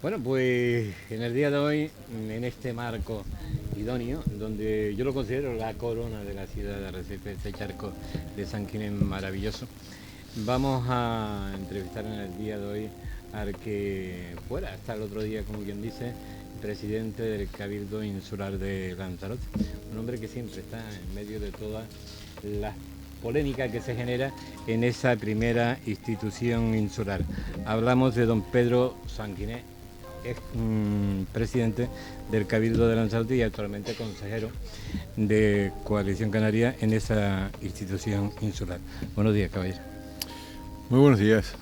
Bueno, pues en el día de hoy, en este marco idóneo, donde yo lo considero la corona de la ciudad de Arrecife, este charco de San Ginés maravilloso, vamos a entrevistar en el día de hoy al que fuera hasta el otro día, como quien dice, presidente del Cabildo Insular de Lanzarote, un hombre que siempre está en medio de todas las polémica que se genera en esa primera institución insular. Hablamos de don Pedro Sanguiné, es presidente del Cabildo de Lanzarote y actualmente consejero de Coalición Canaria en esa institución insular. Buenos días, caballero. Muy buenos días.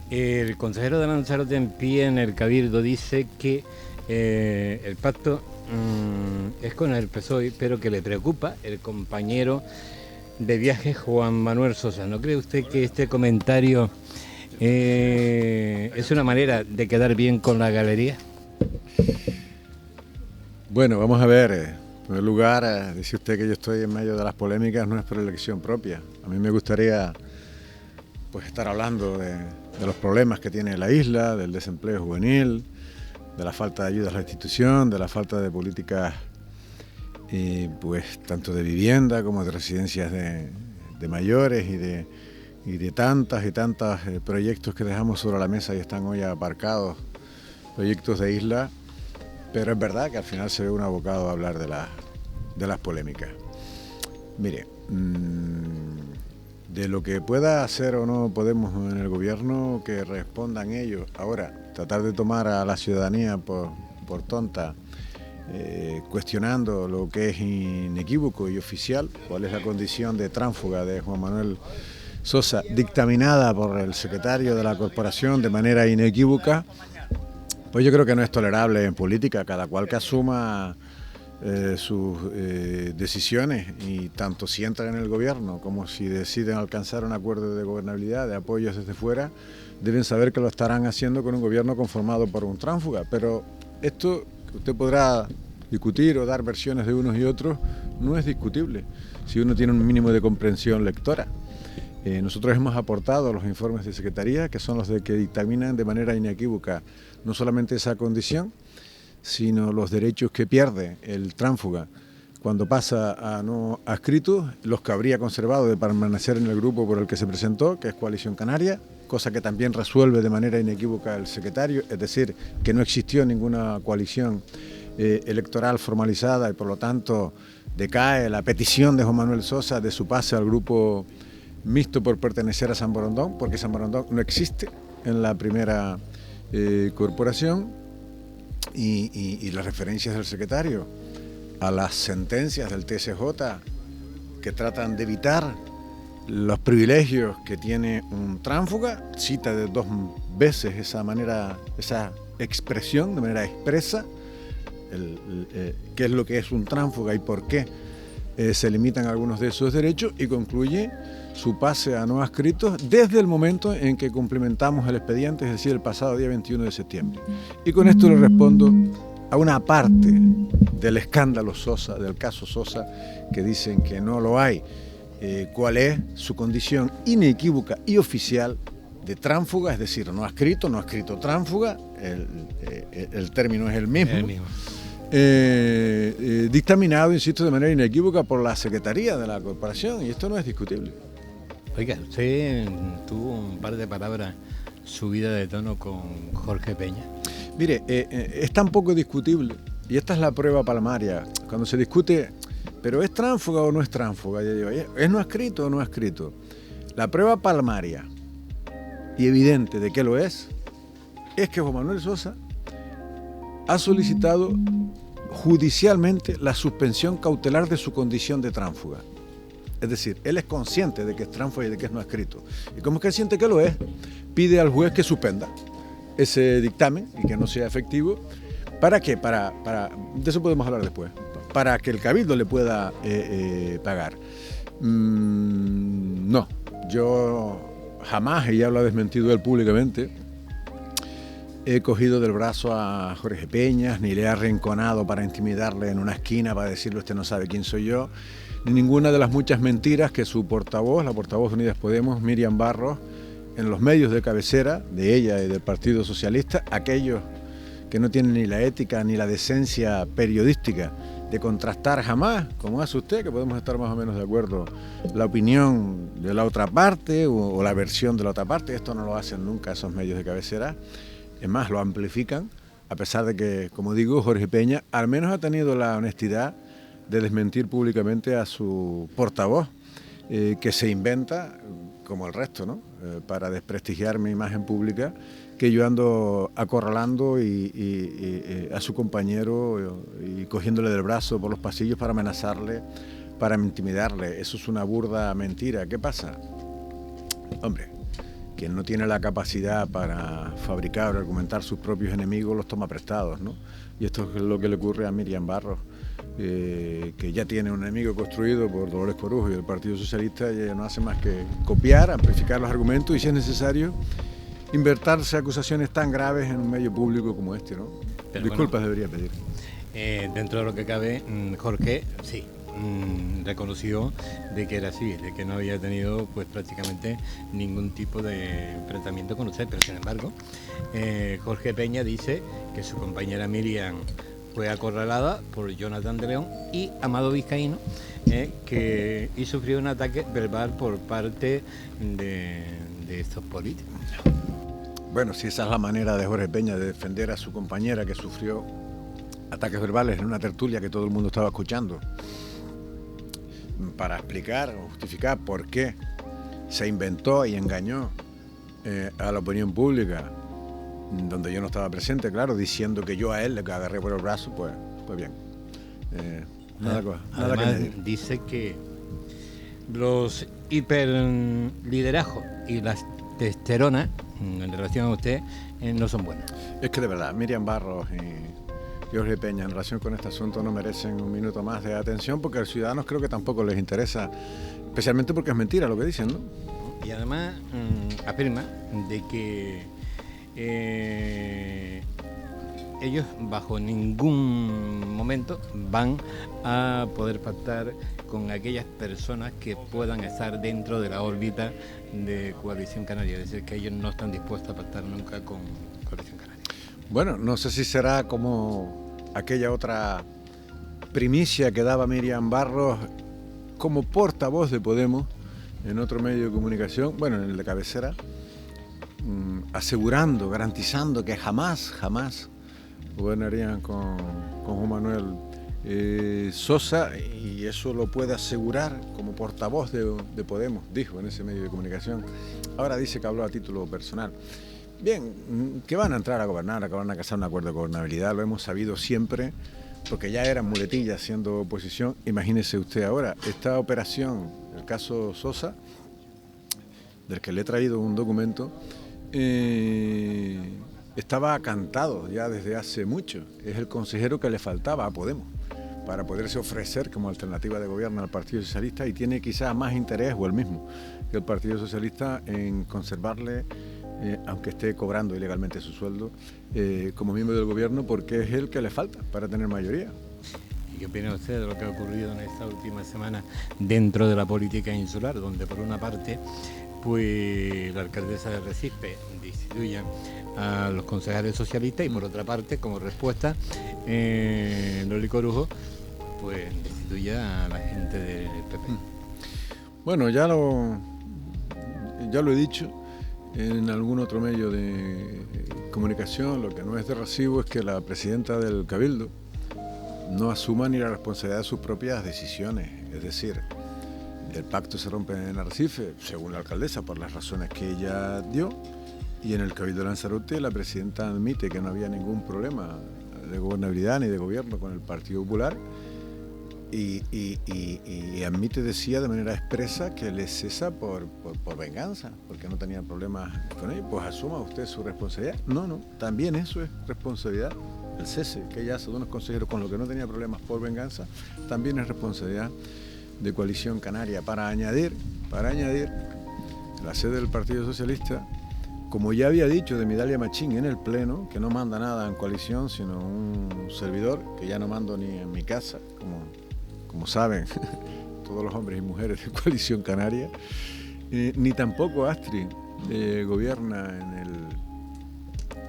El consejero de Lanzarote en pie en el Cabildo dice que el pacto es con el PSOE, pero que le preocupa el compañero de viaje Juan Manuel Sosa. ¿No cree usted que este comentario es una manera de quedar bien con la galería? Bueno, vamos a ver. En primer lugar, dice usted que yo estoy en medio de las polémicas, no es por elección propia. A mí me gustaría pues estar hablando de los problemas que tiene la isla, del desempleo juvenil, de la falta de ayuda a la institución, de la falta de políticas pues tanto de vivienda como de residencias de mayores y de tantos proyectos que dejamos sobre la mesa y están hoy aparcados, proyectos de isla, pero es verdad que al final se ve un abocado a hablar de las polémicas. Mire, de lo que pueda hacer o no podemos en el gobierno, que respondan ellos. Ahora, tratar de tomar a la ciudadanía por tonta, cuestionando lo que es inequívoco y oficial, cuál es la condición de tránsfuga de Juan Manuel Sosa, dictaminada por el secretario de la corporación de manera inequívoca, pues yo creo que no es tolerable en política. Cada cual que asuma sus decisiones, y tanto si entran en el gobierno como si deciden alcanzar un acuerdo de gobernabilidad, de apoyos desde fuera, deben saber que lo estarán haciendo con un gobierno conformado por un tránsfuga. Pero esto que usted podrá discutir o dar versiones de unos y otros no es discutible si uno tiene un mínimo de comprensión lectora. Nosotros hemos aportado los informes de Secretaría, que son los que dictaminan de manera inequívoca no solamente esa condición, sino los derechos que pierde el tránsfuga cuando pasa a no adscrito, los que habría conservado de permanecer en el grupo por el que se presentó, que es Coalición Canaria, cosa que también resuelve de manera inequívoca el secretario, es decir, que no existió ninguna coalición electoral formalizada y por lo tanto decae la petición de Juan Manuel Sosa de su pase al grupo mixto por pertenecer a San Borondón, porque San Borondón no existe en la primera corporación, y las referencias del secretario a las sentencias del TSJ que tratan de evitar los privilegios que tiene un tránsfuga, cita de 2 veces esa expresión de manera expresa, qué es lo que es un tránsfuga y por qué se limitan algunos de esos derechos, y concluye su pase a no adscritos desde el momento en que cumplimentamos el expediente, es decir, el pasado día 21 de septiembre. Y con esto le respondo a una parte del escándalo Sosa, del caso Sosa, que dicen que no lo hay. ¿Cuál es su condición inequívoca y oficial de tránsfuga? Es decir, no adscrito tránsfuga, el término es el mismo. Dictaminado, insisto, de manera inequívoca por la Secretaría de la Corporación, y esto no es discutible. Oiga, usted tuvo un par de palabras subida de tono con Jorge Peña. Mire, es tan poco discutible, y esta es la prueba palmaria, cuando se discute, pero ¿es tránsfuga o no es tránsfuga? Yo digo, ¿es no adscrito o no adscrito? La prueba palmaria y evidente de que lo es que Juan Manuel Sosa ha solicitado judicialmente la suspensión cautelar de su condición de tránsfuga. Es decir, él es consciente de que es tránsfuga y de que es no adscrito. Y como es que él siente que lo es, pide al juez que suspenda ese dictamen y que no sea efectivo. ¿Para qué? De eso podemos hablar después. Para que el Cabildo le pueda pagar. No, yo jamás, y ya lo ha desmentido él públicamente, he cogido del brazo a Jorge Peñas, ni le he arrinconado para intimidarle en una esquina, para decirle usted no sabe quién soy yo, ni ninguna de las muchas mentiras que su portavoz, la portavoz de Unidas Podemos, Miriam Barros, en los medios de cabecera de ella y del Partido Socialista, aquellos que no tiene ni la ética ni la decencia periodística de contrastar jamás, como hace usted, que podemos estar más o menos de acuerdo, la opinión de la otra parte o la versión de la otra parte. Esto no lo hacen nunca esos medios de cabecera, es más, lo amplifican, a pesar de que, como digo, Jorge Peña al menos ha tenido la honestidad de desmentir públicamente a su portavoz, que se inventa, como el resto, ¿no? Para desprestigiar mi imagen pública, que yo ando acorralando a su compañero y cogiéndole del brazo por los pasillos para amenazarle, para intimidarle. Eso es una burda mentira. ¿Qué pasa? Hombre, quien no tiene la capacidad para fabricar o argumentar sus propios enemigos los toma prestados, ¿no? Y esto es lo que le ocurre a Míriam Barros, que ya tiene un enemigo construido por Dolores Corujo y el Partido Socialista, y ella no hace más que copiar, amplificar los argumentos y, si es necesario, inventarse acusaciones tan graves en un medio público como este, ¿no? Pero disculpas, bueno, debería pedir. Dentro de lo que cabe, Jorge, sí, reconoció de que era así, de que no había tenido pues prácticamente ningún tipo de enfrentamiento con usted, pero sin embargo, Jorge Peña dice que su compañera Miriam fue acorralada por Jonathan de León y Amado Vizcaíno, y sufrió un ataque verbal por parte de estos políticos. Bueno, si esa es la manera de Jorge Peña de defender a su compañera que sufrió ataques verbales en una tertulia que todo el mundo estaba escuchando, para explicar o justificar por qué se inventó y engañó a la opinión pública, donde yo no estaba presente, claro, diciendo que yo a él le agarré por el brazo, pues bien. Nada que añadir. Dice que los hiperliderazgos y las testosteronas en relación a usted no son buenas. Es que de verdad, Míriam Barros y Jorge Peña en relación con este asunto no merecen un minuto más de atención, porque a los ciudadanos creo que tampoco les interesa, especialmente porque es mentira lo que dicen, ¿no? Y además afirma de que ellos bajo ningún momento van a poder pactar con aquellas personas que puedan estar dentro de la órbita de Coalición Canaria, es decir, que ellos no están dispuestos a pactar nunca con Coalición Canaria. Bueno, no sé si será como aquella otra primicia que daba Míriam Barros como portavoz de Podemos en otro medio de comunicación, bueno, en el de cabecera, asegurando, garantizando que jamás gobernarían con Juan Manuel Sosa, y eso lo puede asegurar como portavoz de Podemos, dijo en ese medio de comunicación. Ahora dice que habló a título personal. Bien, que van a entrar a gobernar, que van a casar un acuerdo de gobernabilidad, lo hemos sabido siempre, porque ya eran muletillas siendo oposición. Imagínese usted ahora, esta operación, el caso Sosa, del que le he traído un documento, estaba cantado ya desde hace mucho. Es el consejero que le faltaba a Podemos para poderse ofrecer como alternativa de gobierno al Partido Socialista, y tiene quizás más interés, o el mismo, que el Partido Socialista en conservarle, aunque esté cobrando ilegalmente su sueldo, como miembro del gobierno, porque es el que le falta para tener mayoría. ¿Y qué opina usted de lo que ha ocurrido en esta última semana dentro de la política insular, donde por una parte pues la alcaldesa de Recife destituye a los concejales socialistas y por otra parte, como respuesta, Loli Corujo pues destituye a la gente del PP? Bueno, ya lo he dicho en algún otro medio de comunicación. Lo que no es de recibo es que la presidenta del Cabildo no asuma ni la responsabilidad de sus propias decisiones. Es decir, el pacto se rompe en Arrecife, según la alcaldesa, por las razones que ella dio, y en el Cabildo de Lanzarote la presidenta admite que no había ningún problema de gobernabilidad ni de gobierno con el Partido Popular, y admite, decía de manera expresa, que le cesa por venganza, porque no tenía problemas con ellos. Pues asuma usted su responsabilidad. No, también eso es responsabilidad. El cese que ella hace de unos consejeros con los que no tenía problemas por venganza, también es responsabilidad de Coalición Canaria. Para añadir, la sede del Partido Socialista, como ya había dicho de Midalia Machín en el Pleno, que no manda nada en coalición, sino un servidor, que ya no mando ni en mi casa, como saben todos los hombres y mujeres de Coalición Canaria, ni tampoco Astrid gobierna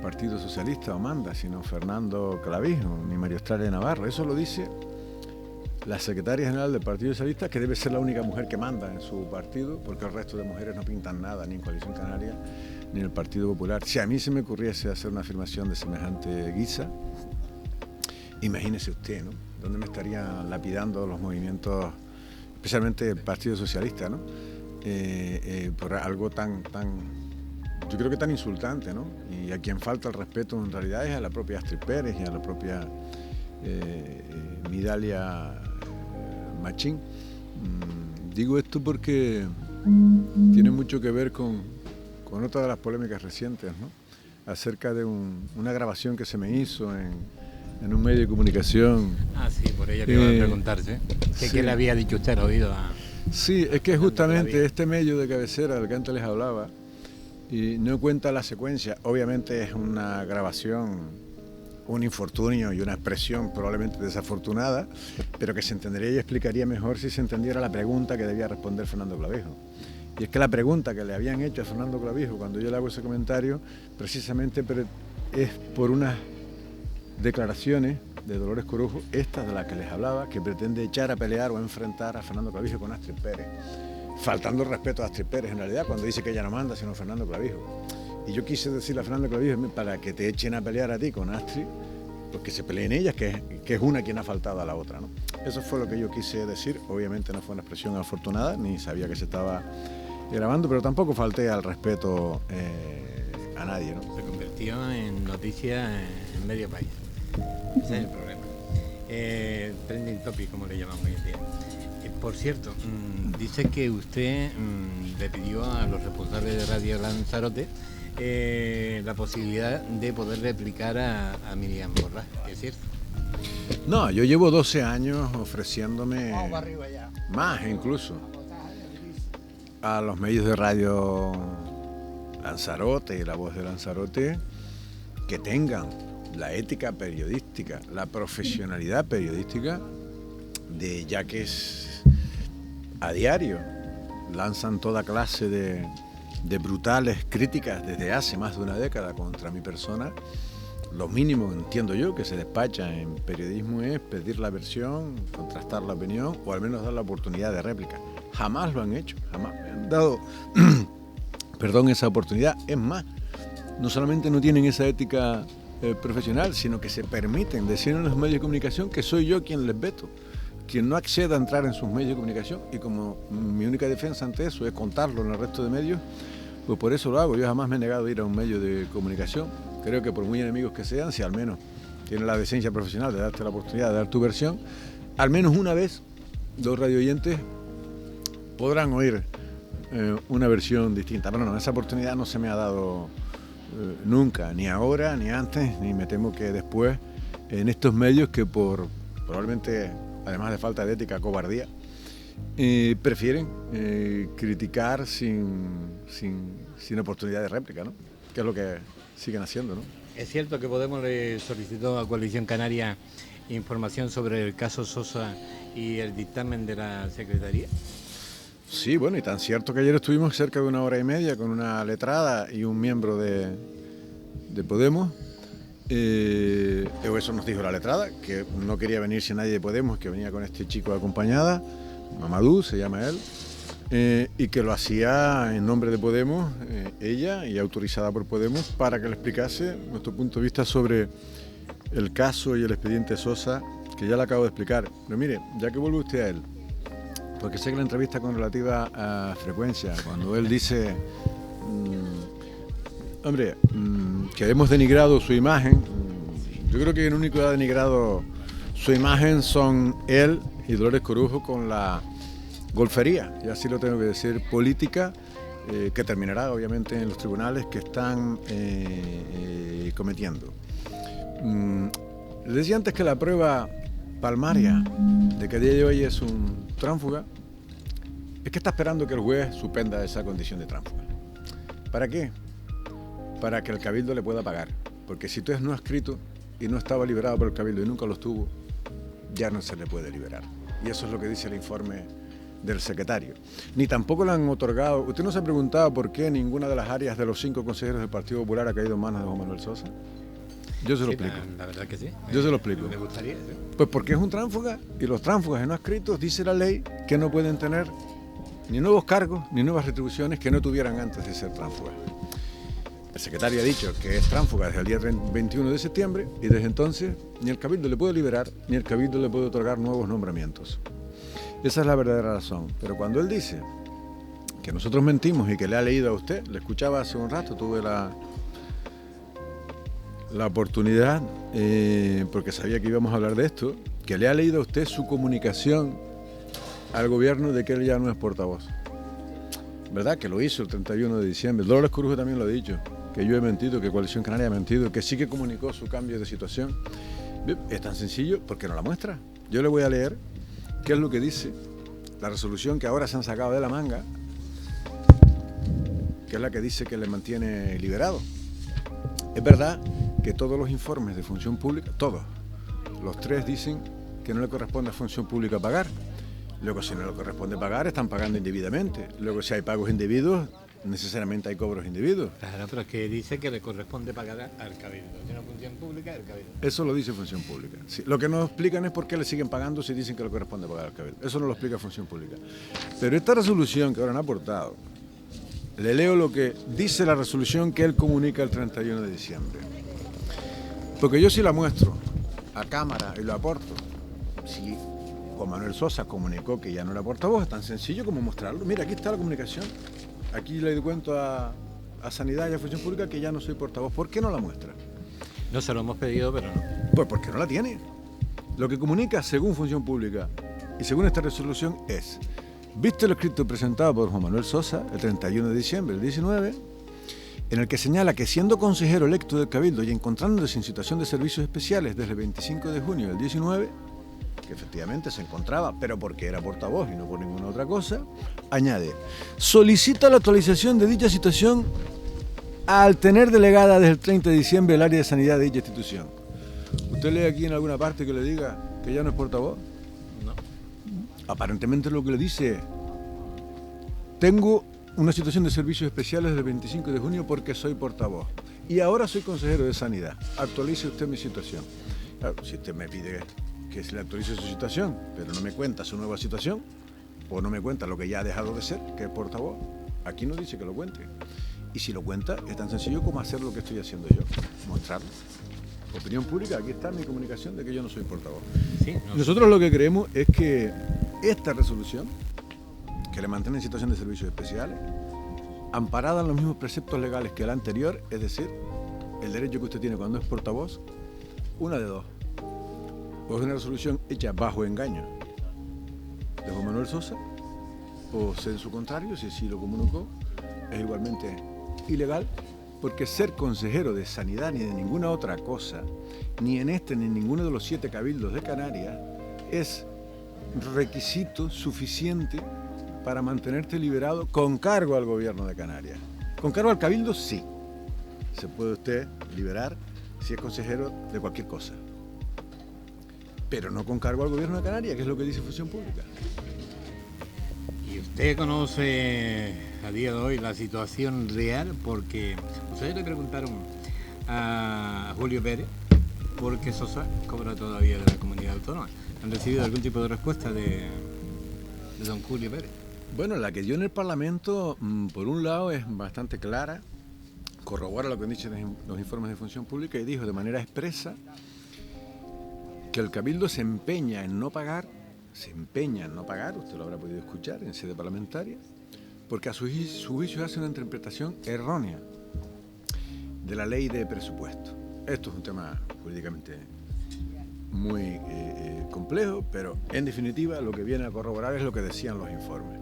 Partido Socialista o manda, sino Fernando Clavijo, ni María Australia Navarro. Eso lo dice la secretaria general del Partido Socialista, que debe ser la única mujer que manda en su partido, porque el resto de mujeres no pintan nada, ni en Coalición Canaria, ni en el Partido Popular. Si a mí se me ocurriese hacer una afirmación de semejante guisa, imagínese usted, ¿no? ¿Dónde me estarían lapidando los movimientos, especialmente el Partido Socialista, ¿no? Por algo tan, yo creo que tan insultante, ¿no? Y a quien falta el respeto en realidad es a la propia Astrid Pérez y a la propia Midalia Machín. Digo esto porque tiene mucho que ver con otra de las polémicas recientes, ¿no? Acerca de una grabación que se me hizo en un medio de comunicación. Ah, sí, por ella le iba a preguntarse. ¿Qué le había dicho usted al oído? Sí, es que justamente este medio de cabecera del que antes les hablaba, y no cuenta la secuencia, obviamente es una grabación, un infortunio y una expresión probablemente desafortunada, pero que se entendería y explicaría mejor si se entendiera la pregunta que debía responder Fernando Clavijo. Y es que la pregunta que le habían hecho a Fernando Clavijo cuando yo le hago ese comentario, precisamente es por unas declaraciones de Dolores Corujo, estas de las que les hablaba, que pretende echar a pelear o a enfrentar a Fernando Clavijo con Astrid Pérez, faltando el respeto a Astrid Pérez en realidad, cuando dice que ella no manda sino Fernando Clavijo. Y yo quise decirle a Fernando Clavijo, para que te echen a pelear a ti con Astrid, pues que se peleen ellas, que es una quien ha faltado a la otra, ¿no? Eso fue lo que yo quise decir. Obviamente no fue una expresión afortunada, ni sabía que se estaba grabando, pero tampoco falté al respeto a nadie, ¿no? Se convirtió en noticia en medio país. Ese es el problema. Trending topic, como le llamamos hoy en día. Por cierto, dice que usted le pidió a los responsables de Radio Lanzarote la posibilidad de poder replicar a Miriam Borrás, ¿es cierto? No, yo llevo 12 años ofreciéndome, más incluso, a los medios de Radio Lanzarote y La Voz de Lanzarote, que tengan la ética periodística, la profesionalidad periodística, ya que es a diario, lanzan toda clase de brutales críticas desde hace más de una década contra mi persona. Lo mínimo, entiendo yo, que se despacha en periodismo es pedir la versión, contrastar la opinión o al menos dar la oportunidad de réplica. Jamás lo han hecho, jamás me han dado esa oportunidad. Es más, no solamente no tienen esa ética profesional, sino que se permiten decir en los medios de comunicación que soy yo quien les veto, quien no acceda a entrar en sus medios de comunicación, y como mi única defensa ante eso es contarlo en el resto de medios, pues por eso lo hago. Yo jamás me he negado a ir a un medio de comunicación. Creo que por muy enemigos que sean, si al menos tienes la decencia profesional de darte la oportunidad de dar tu versión, al menos una vez los radioyentes podrán oír una versión distinta. Pero no, esa oportunidad no se me ha dado nunca, ni ahora, ni antes, ni me temo que después, en estos medios que por probablemente, además de falta de ética, cobardía, prefieren criticar sin oportunidad de réplica, ¿no? Que es lo que siguen haciendo, ¿no? ¿Es cierto que Podemos le solicitó a Coalición Canaria información sobre el caso Sosa y el dictamen de la Secretaría? Sí, bueno, y tan cierto que ayer estuvimos cerca de 1 hora y media con una letrada y un miembro de Podemos. Eso nos dijo la letrada, que no quería venirse nadie de Podemos, que venía con este chico acompañada, Mamadou se llama él, y que lo hacía en nombre de Podemos, ella, y autorizada por Podemos, para que le explicase nuestro punto de vista sobre el caso y el expediente Sosa, que ya le acabo de explicar. Pero mire, ya que vuelve usted a él, porque sé que la entrevista con relativa a frecuencia, cuando él dice, que hemos denigrado su imagen, yo creo que el único que ha denigrado su imagen son él y Dolores Corujo con la golfería, y así lo tengo que decir, política, que terminará obviamente en los tribunales que están cometiendo. Les decía antes que la prueba palmaria de que a día de hoy es un tránsfuga, es que está esperando que el juez suspenda esa condición de tránsfuga. ¿Para qué? Para que el cabildo le pueda pagar, porque si usted no ha escrito y no estaba liberado por el cabildo y nunca lo estuvo, ya no se le puede liberar. Y eso es lo que dice el informe del secretario. Ni tampoco le han otorgado... ¿Usted no se ha preguntado por qué ninguna de las áreas de los 5 consejeros del Partido Popular ha caído en manos de Juan Manuel Sosa? Yo se lo explico. La verdad que sí. Yo se lo explico. Me gustaría, ¿sí? Pues porque es un tránsfuga, y los tránsfugas no adscritos, dice la ley, que no pueden tener ni nuevos cargos ni nuevas retribuciones que no tuvieran antes de ser tránsfugas. El secretario ha dicho que es tránsfuga desde el día 21 de septiembre y desde entonces ni el Cabildo le puede liberar ni el Cabildo le puede otorgar nuevos nombramientos. Esa es la verdadera razón. Pero cuando él dice que nosotros mentimos y que le ha leído a usted, le escuchaba hace un rato, tuve la oportunidad, porque sabía que íbamos a hablar de esto, que le ha leído a usted su comunicación al gobierno de que él ya no es portavoz. ¿Verdad? Que lo hizo el 31 de diciembre. Dolores Corujo también lo ha dicho, que yo he mentido, que Coalición Canaria ha mentido, que sí que comunicó su cambio de situación. Es tan sencillo, ¿por qué no la muestra? Yo le voy a leer qué es lo que dice la resolución que ahora se han sacado de la manga, que es la que dice que le mantiene liberado. Es verdad que todos los informes de función pública, todos, los 3 dicen que no le corresponde a función pública pagar. Luego, si no le corresponde pagar, están pagando indebidamente. Luego, si hay pagos indebidos, necesariamente hay cobros indebidos. Claro, pero es que dice que le corresponde pagar al Cabildo. Tiene una función pública del Cabildo. Eso lo dice función pública. Sí, lo que no explican es por qué le siguen pagando si dicen que le corresponde pagar al Cabildo. Eso no lo explica función pública. Pero esta resolución que ahora han aportado, le leo lo que dice la resolución que él comunica el 31 de diciembre. Porque yo sí la muestro a cámara y lo aporto. Si Juan Manuel Sosa comunicó que ya no era portavoz, es tan sencillo como mostrarlo. Mira, aquí está la comunicación. Aquí le cuento a Sanidad y a Función Pública que ya no soy portavoz. ¿Por qué no la muestra? No se lo hemos pedido, pero no. Pues porque no la tiene. Lo que comunica según Función Pública y según esta resolución es: ¿viste lo escrito presentado por Juan Manuel Sosa el 31 de diciembre del 19? En el que señala que siendo consejero electo del Cabildo y encontrándose en situación de servicios especiales desde el 25 de junio del 19, que efectivamente se encontraba, pero porque era portavoz y no por ninguna otra cosa, añade: solicita la actualización de dicha situación al tener delegada desde el 30 de diciembre el área de sanidad de dicha institución. ¿Usted lee aquí en alguna parte que le diga que ya no es portavoz? No. Aparentemente lo que le dice: tengo una situación de servicios especiales del 25 de junio porque soy portavoz y ahora soy consejero de sanidad. Actualice usted mi situación. Claro, si usted me pide que se le actualice su situación, pero no me cuenta su nueva situación, o no me cuenta lo que ya ha dejado de ser, que es portavoz, aquí no dice que lo cuente. Y si lo cuenta, es tan sencillo como hacer lo que estoy haciendo yo, mostrarlo. Opinión pública, aquí está mi comunicación de que yo no soy portavoz. Sí, no. Nosotros lo que creemos es que esta resolución, que le mantiene en situación de servicios especiales, amparada en los mismos preceptos legales que la anterior, es decir, el derecho que usted tiene cuando es portavoz, una de dos: o es una resolución hecha bajo engaño de Juan Manuel Sosa, o en su contrario, si así lo comunicó, es igualmente ilegal, porque ser consejero de sanidad ni de ninguna otra cosa, ni en este ni en ninguno de los 7 cabildos de Canarias, es requisito suficiente para mantenerte liberado con cargo al gobierno de Canarias. Con cargo al Cabildo, sí. Se puede usted liberar si es consejero de cualquier cosa. Pero no con cargo al gobierno de Canarias, que es lo que dice Función Pública. ¿Y usted conoce a día de hoy la situación real? Porque ustedes le preguntaron a Julio Pérez por qué Sosa cobra todavía de la comunidad autónoma. ¿Han recibido algún tipo de respuesta de don Julio Pérez? Bueno, la que dio en el Parlamento, por un lado, es bastante clara, corrobora lo que han dicho los informes de Función Pública y dijo de manera expresa que el Cabildo se empeña en no pagar, usted lo habrá podido escuchar en sede parlamentaria, porque a su juicio hace una interpretación errónea de la ley de presupuesto. Esto es un tema jurídicamente muy complejo, pero en definitiva lo que viene a corroborar es lo que decían los informes,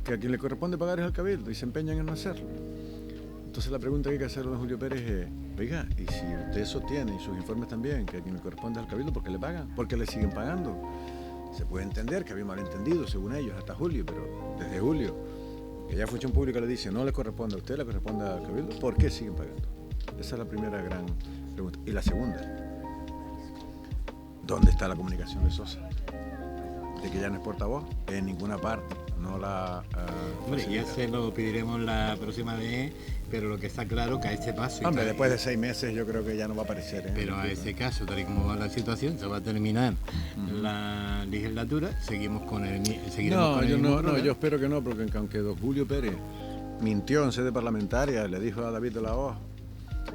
que a quien le corresponde pagar es al Cabildo y se empeñan en no hacerlo. Entonces la pregunta que hay que hacer a don Julio Pérez es: oiga, y si usted sostiene, y sus informes también, que a quien le corresponde es al Cabildo, ¿por qué le pagan? ¿Por qué le siguen pagando? Se puede entender que había malentendido, según ellos, hasta julio, pero desde julio, que ya Función Pública le dice no le corresponde a usted, le corresponde al Cabildo, ¿por qué siguen pagando? Esa es la primera gran pregunta. Y la segunda: ¿dónde está la comunicación de Sosa? de que ya no es portavoz en ninguna parte. No la... Hombre, ya se lo pediremos la próxima vez, pero lo que está claro que a este paso... Hombre, después de 6 meses yo creo que ya no va a aparecer. Pero a ese caso, tal y como va la situación, se va a terminar la legislatura, seguiremos con el mismo yo espero que no, porque aunque don Julio Pérez mintió en sede parlamentaria, le dijo a David de la Hoz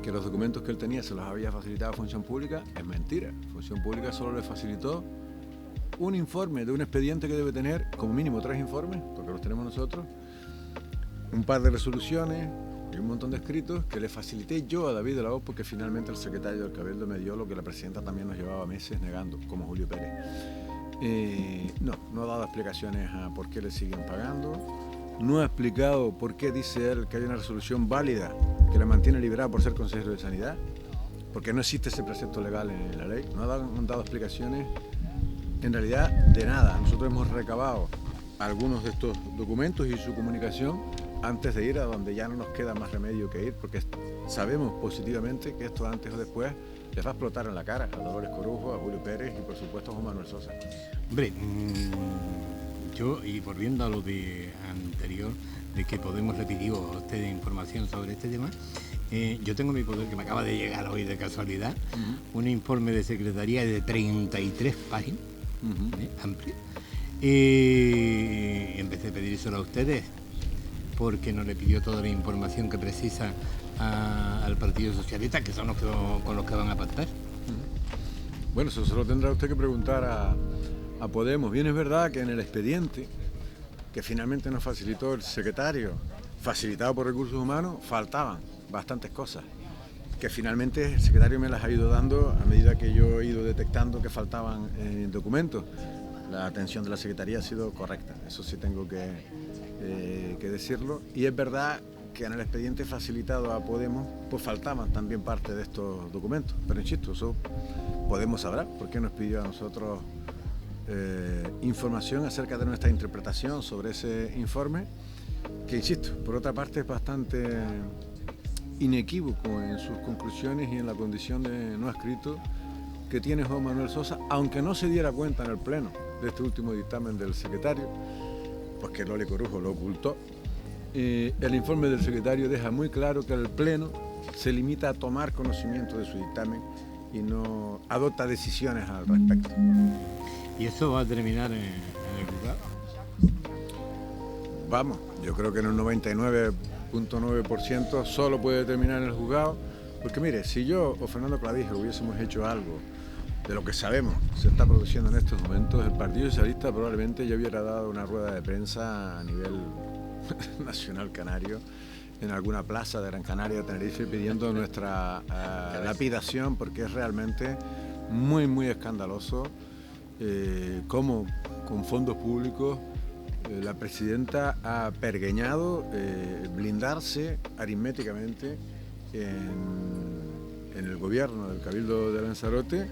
que los documentos que él tenía se los había facilitado a Función Pública, es mentira. Función Pública solo le facilitó un informe de un expediente que debe tener como mínimo 3 informes, porque los tenemos nosotros, un par de resoluciones y un montón de escritos que le facilité yo a David de la Hoz, porque finalmente el secretario del Cabildo me dio lo que la presidenta también nos llevaba meses negando, como Julio Pérez. No ha dado explicaciones a por qué le siguen pagando, no ha explicado por qué dice él que hay una resolución válida que la mantiene liberada por ser consejero de Sanidad, porque no existe ese precepto legal en la ley. No han dado explicaciones en realidad de nada. Nosotros hemos recabado algunos de estos documentos y su comunicación antes de ir a donde ya no nos queda más remedio que ir, porque sabemos positivamente que esto antes o después les va a explotar en la cara a Dolores Corujo, a Julio Pérez y por supuesto a Juan Manuel Sosa. Hombre, yo, y volviendo a lo de anterior, de que Podemos le pidió a ustedes información sobre este tema, yo tengo mi poder, que me acaba de llegar hoy de casualidad, un informe de secretaría de 33 páginas, amplio, y empecé a pedírselo a ustedes porque no le pidió toda la información que precisa al Partido Socialista, que son los que, con los que van a pactar. Bueno, eso se lo tendrá usted que preguntar a Podemos. Bien, es verdad que en el expediente que finalmente nos facilitó el secretario, facilitado por Recursos Humanos, faltaban bastantes cosas, que finalmente el secretario me las ha ido dando a medida que yo he ido detectando que faltaban documentos. La atención de la Secretaría ha sido correcta, eso sí tengo que decirlo, y es verdad que en el expediente facilitado a Podemos pues faltaban también parte de estos documentos, pero insisto, eso Podemos sabrá por qué nos pidió a nosotros información acerca de nuestra interpretación sobre ese informe, que insisto, por otra parte es bastante inequívoco en sus conclusiones y en la condición de no escrito que tiene Juan Manuel Sosa, aunque no se diera cuenta en el pleno de este último dictamen del secretario, pues que Loli Corujo lo ocultó. El informe del secretario deja muy claro que el pleno se limita a tomar conocimiento de su dictamen y no adopta decisiones al respecto. ¿Y eso va a terminar en el juzgado? Vamos, yo creo que en un 99.9% solo puede terminar en el juzgado, porque mire, si yo o Fernando Clavijo hubiésemos hecho algo de lo que sabemos se está produciendo en estos momentos, el Partido Socialista probablemente ya hubiera dado una rueda de prensa a nivel nacional canario, en alguna plaza de Gran Canaria, Tenerife, pidiendo nuestra lapidación, porque es realmente muy, muy escandaloso cómo con fondos públicos la presidenta ha pergeñado blindarse aritméticamente en el gobierno del Cabildo de Lanzarote,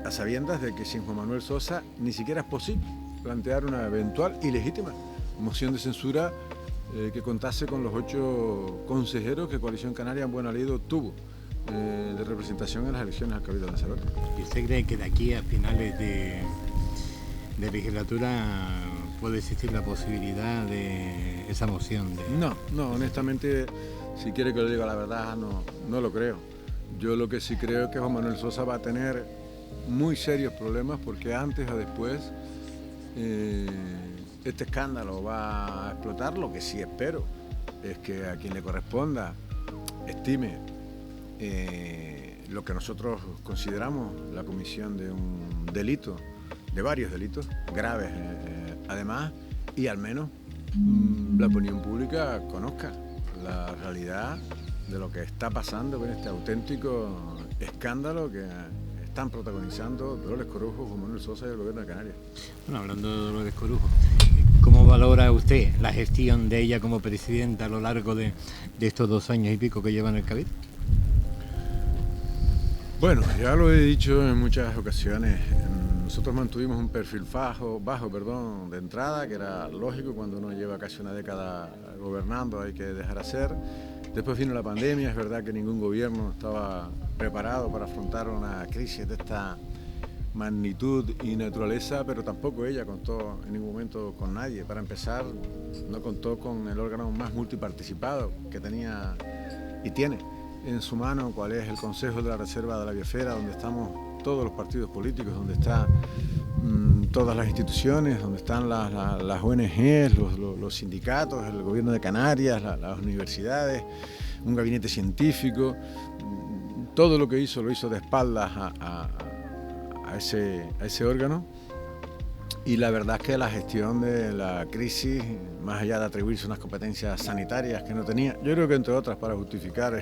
a sabiendas de que sin Juan Manuel Sosa ni siquiera es posible plantear una eventual y legítima moción de censura que contase con los 8 consejeros que Coalición Canaria en buena ley obtuvo de representación en las elecciones al Cabildo de Lanzarote. ¿Y usted cree que de aquí a finales de legislatura puede existir la posibilidad de esa moción? No, honestamente, si quiere que le diga la verdad, no lo creo. Yo lo que sí creo es que Juan Manuel Sosa va a tener muy serios problemas, porque antes o después este escándalo va a explotar. Lo que sí espero es que a quien le corresponda estime lo que nosotros consideramos la comisión de un delito, de varios delitos graves además, y al menos la opinión pública conozca la realidad de lo que está pasando con este auténtico escándalo que están protagonizando Dolores Corujo, Juan Manuel Sosa y el Gobierno de Canarias. Bueno, hablando de Dolores Corujo, ¿cómo valora usted la gestión de ella como presidenta a lo largo de estos 2 años y pico que lleva en el Cabildo? Bueno, ya lo he dicho en muchas ocasiones, nosotros mantuvimos un perfil bajo de entrada, que era lógico cuando uno lleva casi una década gobernando, hay que dejar hacer. Después vino la pandemia, es verdad que ningún gobierno estaba preparado para afrontar una crisis de esta magnitud y naturaleza, pero tampoco ella contó en ningún momento con nadie. Para empezar, no contó con el órgano más multiparticipado que tenía y tiene en su mano, cuál es el Consejo de la Reserva de la Biosfera, donde estamos todos los partidos políticos, donde están todas las instituciones, donde están las ONGs, los sindicatos, el gobierno de Canarias, las universidades, un gabinete científico. Todo lo que hizo lo hizo de espaldas a ese órgano, y la verdad es que la gestión de la crisis, más allá de atribuirse unas competencias sanitarias que no tenía, yo creo que entre otras para justificar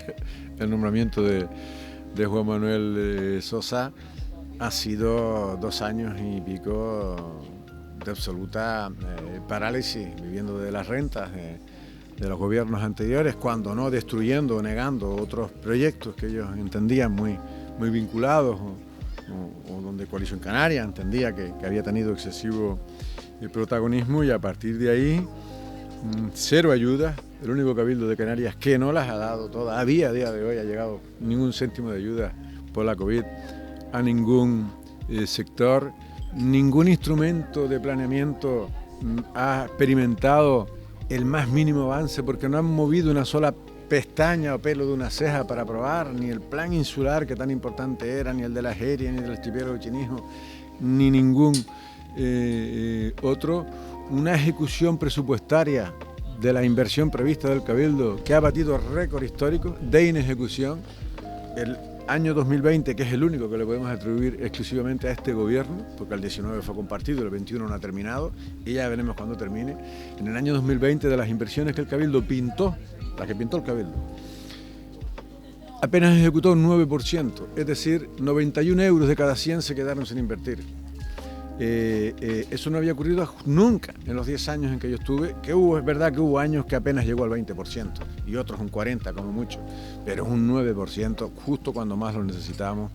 el nombramiento de Juan Manuel Sosa, ha sido 2 años y pico de absoluta parálisis, viviendo de las rentas de los gobiernos anteriores, cuando no destruyendo o negando otros proyectos que ellos entendían muy vinculados, o donde Coalición Canaria entendía que había tenido excesivo protagonismo, y a partir de ahí cero ayudas. El único cabildo de Canarias que no las ha dado todavía a día de hoy ha llegado ningún céntimo de ayuda por la COVID a ningún sector. Ningún instrumento de planeamiento ha experimentado el más mínimo avance, porque no han movido una sola pestaña o pelo de una ceja para aprobar ni el plan insular, que tan importante era, ni el de la Jeria, ni del archipiélago de Chinijo, ni ningún otro. Una ejecución presupuestaria de la inversión prevista del Cabildo que ha batido récord histórico de inejecución. El año 2020, que es el único que le podemos atribuir exclusivamente a este gobierno, porque el 19 fue compartido, el 21 no ha terminado, y ya veremos cuándo termine. En el año 2020, de las inversiones que el Cabildo pintó, las que pintó el Cabildo, apenas ejecutó un 9%, es decir, 91 euros de cada 100 se quedaron sin invertir. Eso no había ocurrido nunca en los 10 años en que yo estuve, es verdad que hubo años que apenas llegó al 20% y otros un 40% como mucho, pero un 9% justo cuando más lo necesitamos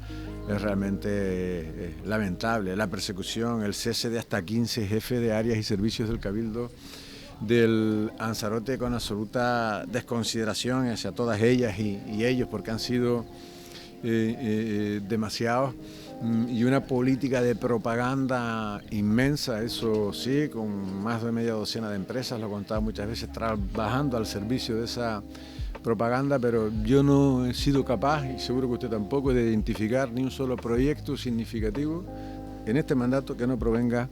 es realmente lamentable. La persecución, el cese de hasta 15 jefes de áreas y servicios del Cabildo del Lanzarote, con absoluta desconsideración hacia todas ellas y ellos, porque han sido demasiados. Y una política de propaganda inmensa, eso sí, con más de media docena de empresas, lo he contado muchas veces, trabajando al servicio de esa propaganda, pero yo no he sido capaz, y seguro que usted tampoco, de identificar ni un solo proyecto significativo en este mandato que no provenga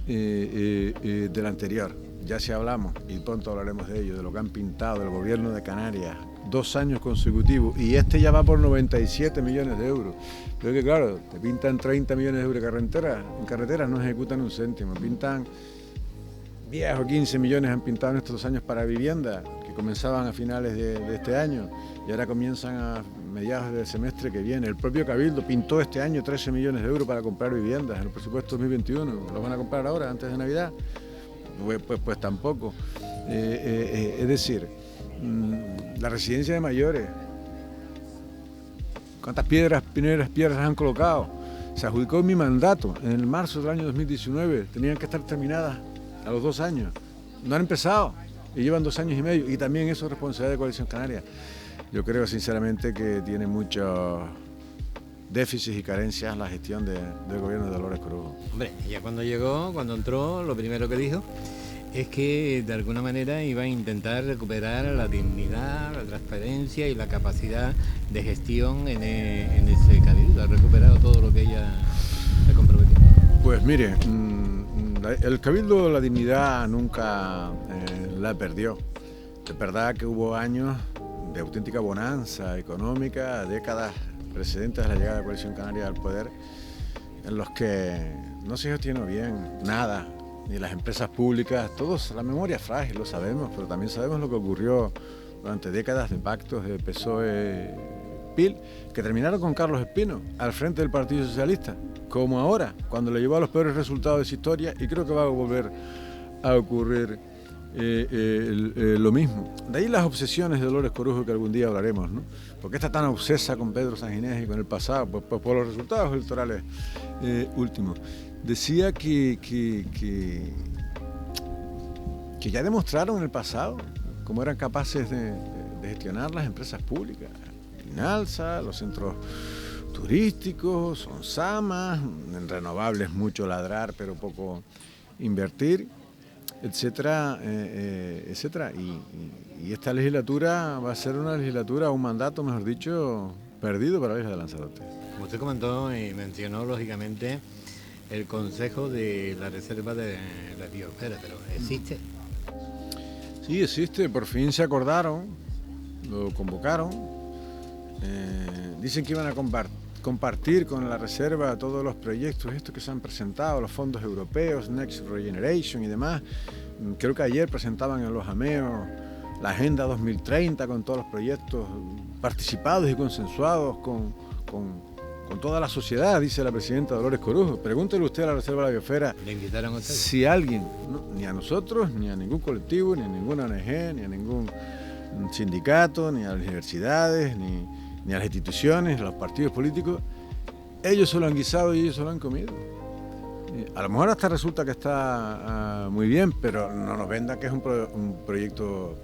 del anterior. Ya si hablamos, y pronto hablaremos de ello, de lo que han pintado el gobierno de Canarias, 2 años consecutivos, y este ya va por 97 millones de euros. Pero que claro, te pintan 30 millones de euros en carreteras no ejecutan un céntimo, pintan 10 o 15 millones han pintado en estos 2 años para vivienda, que comenzaban a finales de este año, y ahora comienzan a mediados del semestre que viene. El propio Cabildo pintó este año 13 millones de euros para comprar viviendas en el presupuesto 2021, ¿los van a comprar ahora, antes de Navidad? Pues tampoco. Es decir, la residencia de mayores, ¿cuántas piedras han colocado? Se adjudicó en mi mandato, en el marzo del año 2019, tenían que estar terminadas a los 2 años. No han empezado y llevan 2 años y medio, y también eso es responsabilidad de Coalición Canaria. Yo creo sinceramente que tiene muchos déficits y carencias la gestión del gobierno de Dolores Corujo. Hombre, ella cuando entró, lo primero que dijo es que de alguna manera iba a intentar recuperar la dignidad, la transparencia y la capacidad de gestión en ese cabildo. Ha recuperado todo lo que ella le comprometió. Pues mire, el cabildo la dignidad nunca la perdió. Es verdad que hubo años de auténtica bonanza económica, décadas precedentes a la llegada de la Coalición Canaria al poder, en los que no se gestionó bien nada, ni las empresas públicas. Todos, la memoria es frágil, lo sabemos, pero también sabemos lo que ocurrió durante décadas de pactos de PSOE-PIL, que terminaron con Carlos Espino al frente del Partido Socialista, como ahora, cuando le llevó a los peores resultados de su historia, y creo que va a volver a ocurrir lo mismo. De ahí las obsesiones de Dolores Corujo, que algún día hablaremos, ¿no? ¿Por qué está tan obsesa con Pedro Sanginés y con el pasado? Pues por los resultados electorales últimos. Decía que ya demostraron en el pasado cómo eran capaces de gestionar las empresas públicas, INALSA, los centros turísticos, son samas, en renovables mucho ladrar pero poco invertir, etcétera, etcétera. Y esta legislatura va a ser una legislatura, un mandato, mejor dicho, perdido para la isla de Lanzarote. Como usted comentó y mencionó, lógicamente, el Consejo de la Reserva de la Biosfera, pero ¿existe? Sí, existe, por fin se acordaron, lo convocaron, dicen que iban a compartir con la reserva todos los proyectos estos que se han presentado, los fondos europeos, Next Regeneration y demás. Creo que ayer presentaban en los AMEO la Agenda 2030 con todos los proyectos participados y consensuados con toda la sociedad, dice la presidenta Dolores Corujo. Pregúntele usted a la Reserva de la Biosfera. ¿Le invitaron a usted? Si alguien, ni a nosotros, ni a ningún colectivo, ni a ninguna ONG, ni a ningún sindicato, ni a las universidades, ni a las instituciones, a los partidos políticos, ellos se lo han guisado y ellos se lo han comido. A lo mejor hasta resulta que está muy bien, pero no nos venda que es un proyecto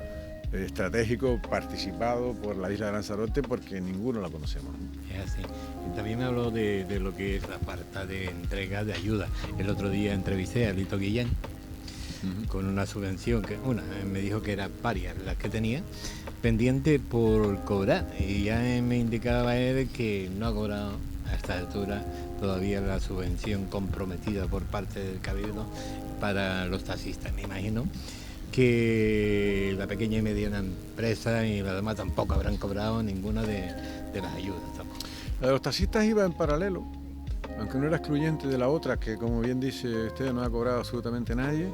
estratégico participado por la isla de Lanzarote, porque ninguno la conocemos. Es así. Y también me habló de lo que es la parte de entrega de ayuda. El otro día entrevisté a Lito Guillén con una subvención que me dijo que eran varias las que tenía pendiente por cobrar, y ya me indicaba él que no ha cobrado a esta altura todavía la subvención comprometida por parte del Cabildo para los taxistas. Me imagino que la pequeña y mediana empresa y las demás tampoco habrán cobrado ninguna de las ayudas tampoco. La de los taxistas iba en paralelo, aunque no era excluyente de la otra, que como bien dice usted no ha cobrado absolutamente nadie,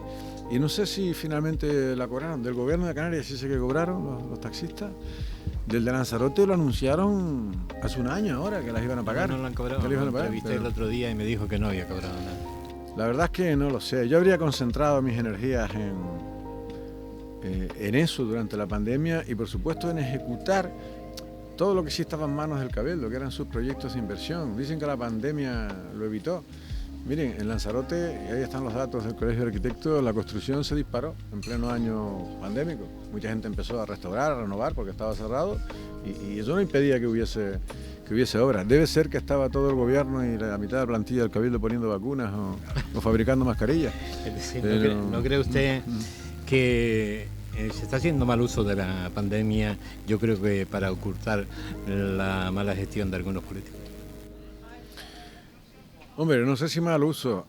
y no sé si finalmente la cobraron. Del gobierno de Canarias sí sé que cobraron los taxistas, del de Lanzarote lo anunciaron hace un año ahora que las iban a pagar. No lo han cobrado, lo entrevisté el otro día y me dijo que no había cobrado nada. La verdad es que no lo sé, yo habría concentrado mis energías en eso durante la pandemia y por supuesto en ejecutar todo lo que sí estaba en manos del Cabildo, que eran sus proyectos de inversión. Dicen que la pandemia lo evitó. Miren, en Lanzarote, y ahí están los datos del Colegio de Arquitectos, la construcción se disparó en pleno año pandémico. Mucha gente empezó a restaurar, a renovar porque estaba cerrado y eso no impedía que hubiese obras. Debe ser que estaba todo el gobierno y la mitad de la plantilla del Cabildo poniendo vacunas o fabricando mascarillas. ¿No cree usted que se está haciendo mal uso de la pandemia, yo creo que para ocultar la mala gestión de algunos políticos? Hombre, no sé si mal uso.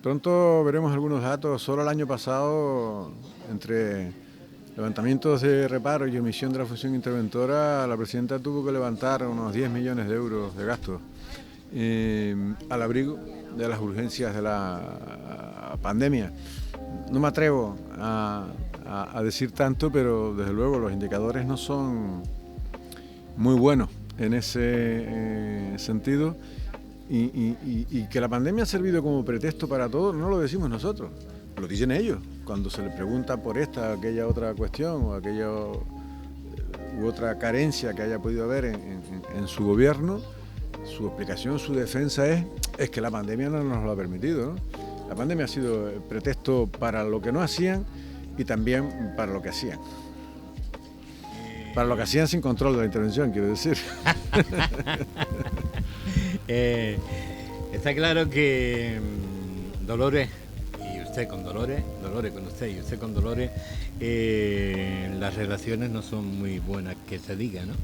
Pronto veremos algunos datos. Solo el año pasado, entre levantamientos de reparo y omisión de la función interventora, la presidenta tuvo que levantar unos 10 millones de euros de gastos al abrigo de las urgencias de la pandemia. No me atrevo a decir tanto, pero desde luego los indicadores no son muy buenos en ese sentido. Y que la pandemia ha servido como pretexto para todo, no lo decimos nosotros, lo dicen ellos. Cuando se les pregunta por esta o aquella otra cuestión o aquella u otra carencia que haya podido haber en su gobierno, su explicación, su defensa es que la pandemia no nos lo ha permitido, ¿no? La pandemia ha sido pretexto para lo que no hacían y también para lo que hacían. Para lo que hacían sin control de la intervención, quiero decir. Está claro que Dolores y usted con Dolores con usted y usted con Dolores, las relaciones no son muy buenas, que se diga, ¿no?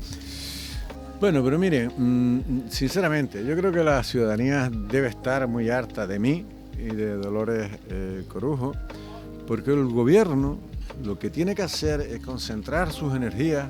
Bueno, pero mire, sinceramente, yo creo que la ciudadanía debe estar muy harta de mí y de Dolores Corujo, porque el gobierno lo que tiene que hacer es concentrar sus energías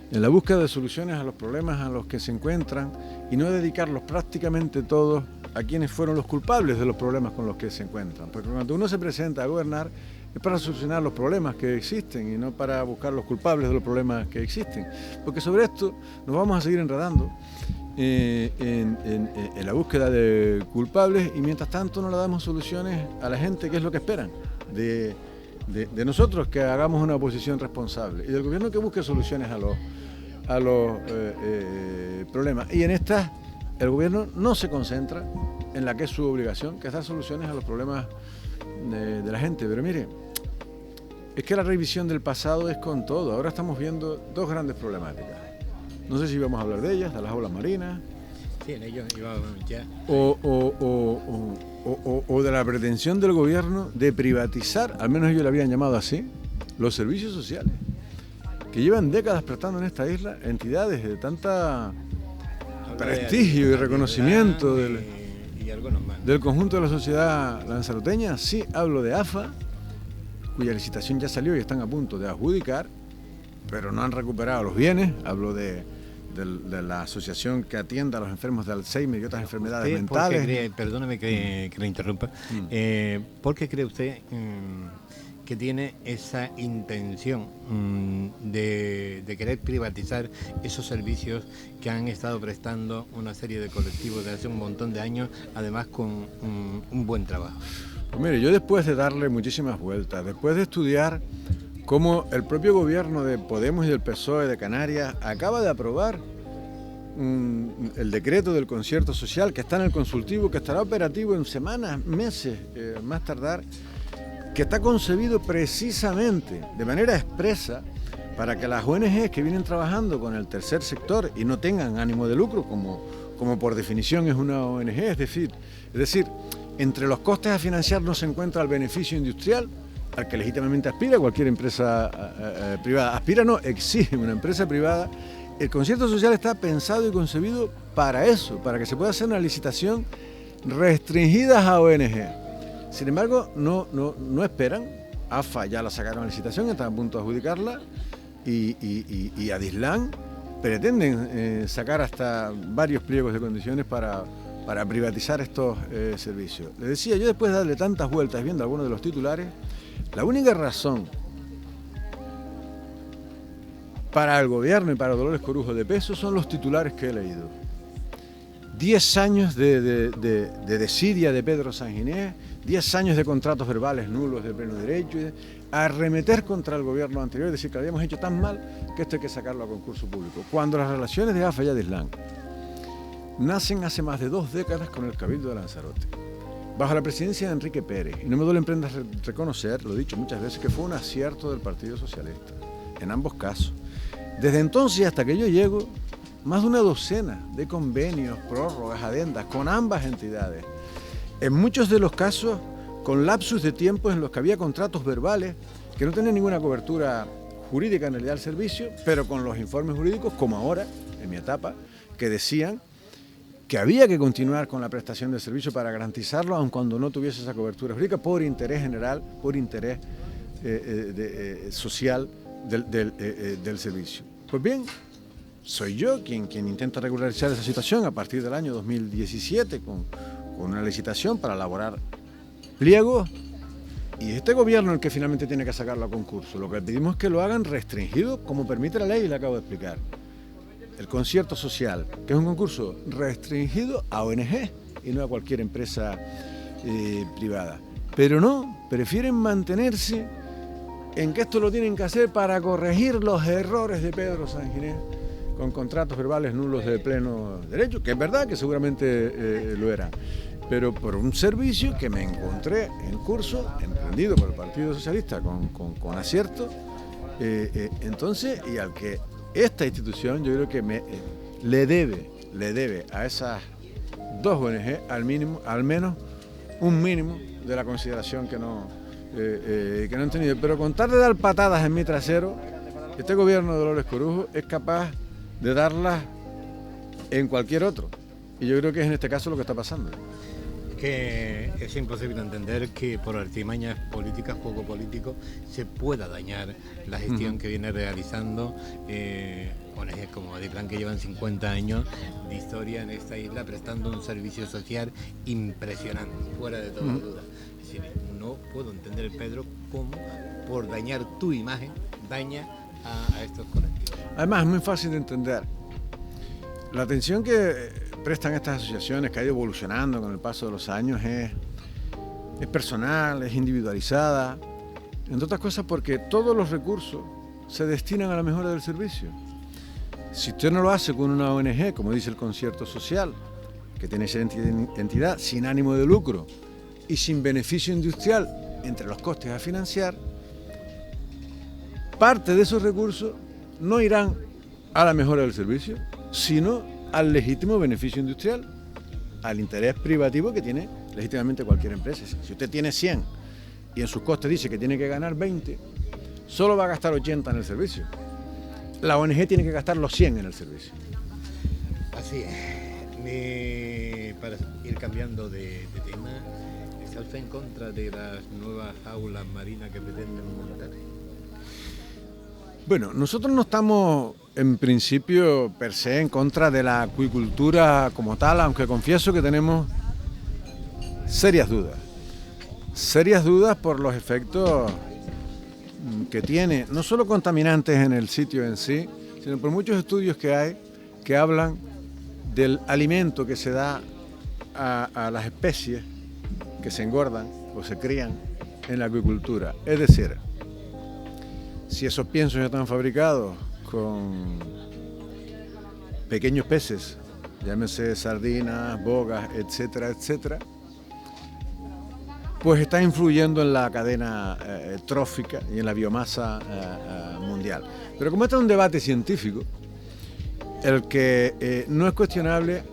en la búsqueda de soluciones a los problemas a los que se encuentran y no dedicarlos prácticamente todos a quienes fueron los culpables de los problemas con los que se encuentran. Porque cuando uno se presenta a gobernar es para solucionar los problemas que existen y no para buscar los culpables de los problemas que existen. Porque sobre esto nos vamos a seguir enredando en la búsqueda de culpables y mientras tanto no le damos soluciones a la gente, que es lo que esperan de nosotros, que hagamos una oposición responsable, y del gobierno que busque soluciones a los problemas. Y en estas el gobierno no se concentra en la que es su obligación, que es dar soluciones a los problemas de la gente. Pero mire, es que la revisión del pasado es con todo. Ahora estamos viendo dos grandes problemáticas. No sé si vamos a hablar de ellas, de las aulas marinas, Sí, en ello iba ya. O de la pretensión del gobierno de privatizar, al menos ellos lo habían llamado así, los servicios sociales, que llevan décadas prestando en esta isla entidades de tanta prestigio y reconocimiento y algunos más, del conjunto de la sociedad lanzaroteña. Sí, hablo de AFA, cuya licitación ya salió y están a punto de adjudicar, pero no han recuperado los bienes. Hablo de la asociación que atiende a los enfermos de Alzheimer y otras enfermedades mentales. Perdóname que le interrumpa. ¿Por qué cree usted que tiene esa intención de querer privatizar esos servicios que han estado prestando una serie de colectivos desde hace un montón de años, además con un buen trabajo? Pues mire, yo después de darle muchísimas vueltas, después de estudiar cómo el propio gobierno de Podemos y del PSOE de Canarias acaba de aprobar el decreto del concierto social que está en el consultivo, que estará operativo en semanas, meses, más tardar, que está concebido precisamente de manera expresa para que las ONGs que vienen trabajando con el tercer sector y no tengan ánimo de lucro, como por definición es una ONG, es decir, entre los costes a financiar no se encuentra el beneficio industrial al que legítimamente aspira cualquier empresa privada. Aspira no, exige una empresa privada. El concierto social está pensado y concebido para eso, para que se pueda hacer una licitación restringida a ONG. Sin embargo, no esperan. AFA ya la sacaron a licitación, están a punto de adjudicarla, y Adislan pretenden sacar hasta varios pliegos de condiciones para privatizar estos servicios. Les decía, yo después de darle tantas vueltas viendo algunos de los titulares, la única razón para el gobierno y para Dolores Corujo de peso son los titulares que he leído. 10 años de desidia de Pedro Sanginés, 10 años de contratos verbales nulos de pleno derecho, arremeter contra el gobierno anterior, decir que lo habíamos hecho tan mal que esto hay que sacarlo a concurso público. Cuando las relaciones de AFA y Adislan nacen hace más de 2 décadas con el Cabildo de Lanzarote, bajo la presidencia de Enrique Pérez, y no me duele en prendas reconocer, lo he dicho muchas veces, que fue un acierto del Partido Socialista, en ambos casos. Desde entonces hasta que yo llego, más de una docena de convenios, prórrogas, adendas con ambas entidades. En muchos de los casos, con lapsus de tiempo en los que había contratos verbales que no tenían ninguna cobertura jurídica en realidad del servicio, pero con los informes jurídicos, como ahora, en mi etapa, que decían que había que continuar con la prestación del servicio para garantizarlo, aun cuando no tuviese esa cobertura jurídica, por interés general, por interés social del servicio. Pues bien, soy yo quien intenta regularizar esa situación a partir del año 2017 con una licitación para elaborar pliegos, y este gobierno el que finalmente tiene que sacarlo a concurso. Lo que pedimos es que lo hagan restringido como permite la ley y le acabo de explicar. El concierto social, que es un concurso restringido a ONG y no a cualquier empresa privada. Pero no, prefieren mantenerse en que esto lo tienen que hacer para corregir los errores de Pedro Sanginés con contratos verbales nulos de pleno derecho, que es verdad que seguramente lo eran, pero por un servicio que me encontré en curso, emprendido por el Partido Socialista con acierto, entonces, y al que esta institución yo creo que le debe a esas 2 ONG al menos un mínimo de la consideración que no han tenido. Pero con tal de dar patadas en mi trasero, este gobierno de Dolores Corujo es capaz de darlas en cualquier otro. Y yo creo que es en este caso lo que está pasando. Que es imposible entender que por artimañas políticas, juego político, se pueda dañar la gestión que viene realizando ONGs como Adislan, que llevan 50 años de historia en esta isla prestando un servicio social impresionante, fuera de toda duda. Es decir, no puedo entender, Pedro, cómo por dañar tu imagen daña a estos colectivos. Además, es muy fácil de entender. La atención que prestan estas asociaciones, que ha ido evolucionando con el paso de los años, es personal, es individualizada, entre otras cosas porque todos los recursos se destinan a la mejora del servicio. Si usted no lo hace con una ONG, como dice el concierto social, que tiene esa entidad sin ánimo de lucro y sin beneficio industrial entre los costes a financiar, parte de esos recursos no irán a la mejora del servicio, sino al legítimo beneficio industrial, al interés privativo que tiene legítimamente cualquier empresa. Si usted tiene 100 y en sus costes dice que tiene que ganar 20, solo va a gastar 80 en el servicio. La ONG tiene que gastar los 100 en el servicio. Así es. Para ir cambiando de tema, ¿está usted en contra de las nuevas jaulas marinas que pretenden montar? Bueno, nosotros no estamos en principio per se en contra de la acuicultura como tal, aunque confieso que tenemos serias dudas por los efectos que tiene, no solo contaminantes en el sitio en sí, sino por muchos estudios que hay que hablan del alimento que se da a las especies que se engordan o se crían en la acuicultura. Es decir, si esos piensos ya están fabricados con pequeños peces, llámese sardinas, bogas, etcétera, etcétera, pues está influyendo en la cadena trófica y en la biomasa mundial. Pero como este es un debate científico, el que no es cuestionable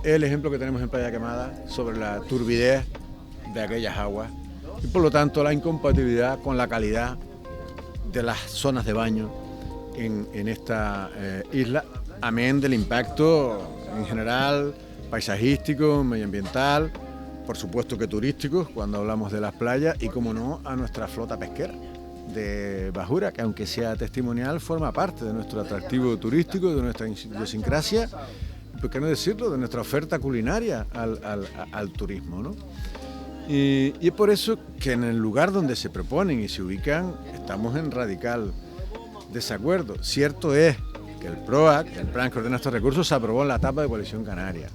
es el ejemplo que tenemos en Playa Quemada sobre la turbidez de aquellas aguas y por lo tanto la incompatibilidad con la calidad de las zonas de baño en esta isla, amén del impacto en general paisajístico, medioambiental, por supuesto que turístico cuando hablamos de las playas y como no a nuestra flota pesquera de bajura, que aunque sea testimonial forma parte de nuestro atractivo turístico, de nuestra idiosincrasia, por qué no decirlo, de nuestra oferta culinaria al turismo, ¿no? Y es por eso que en el lugar donde se proponen y se ubican estamos en radical desacuerdo. Cierto es que el PROAC, el Plan que ordena estos recursos, se aprobó en la etapa de Coalición Canaria.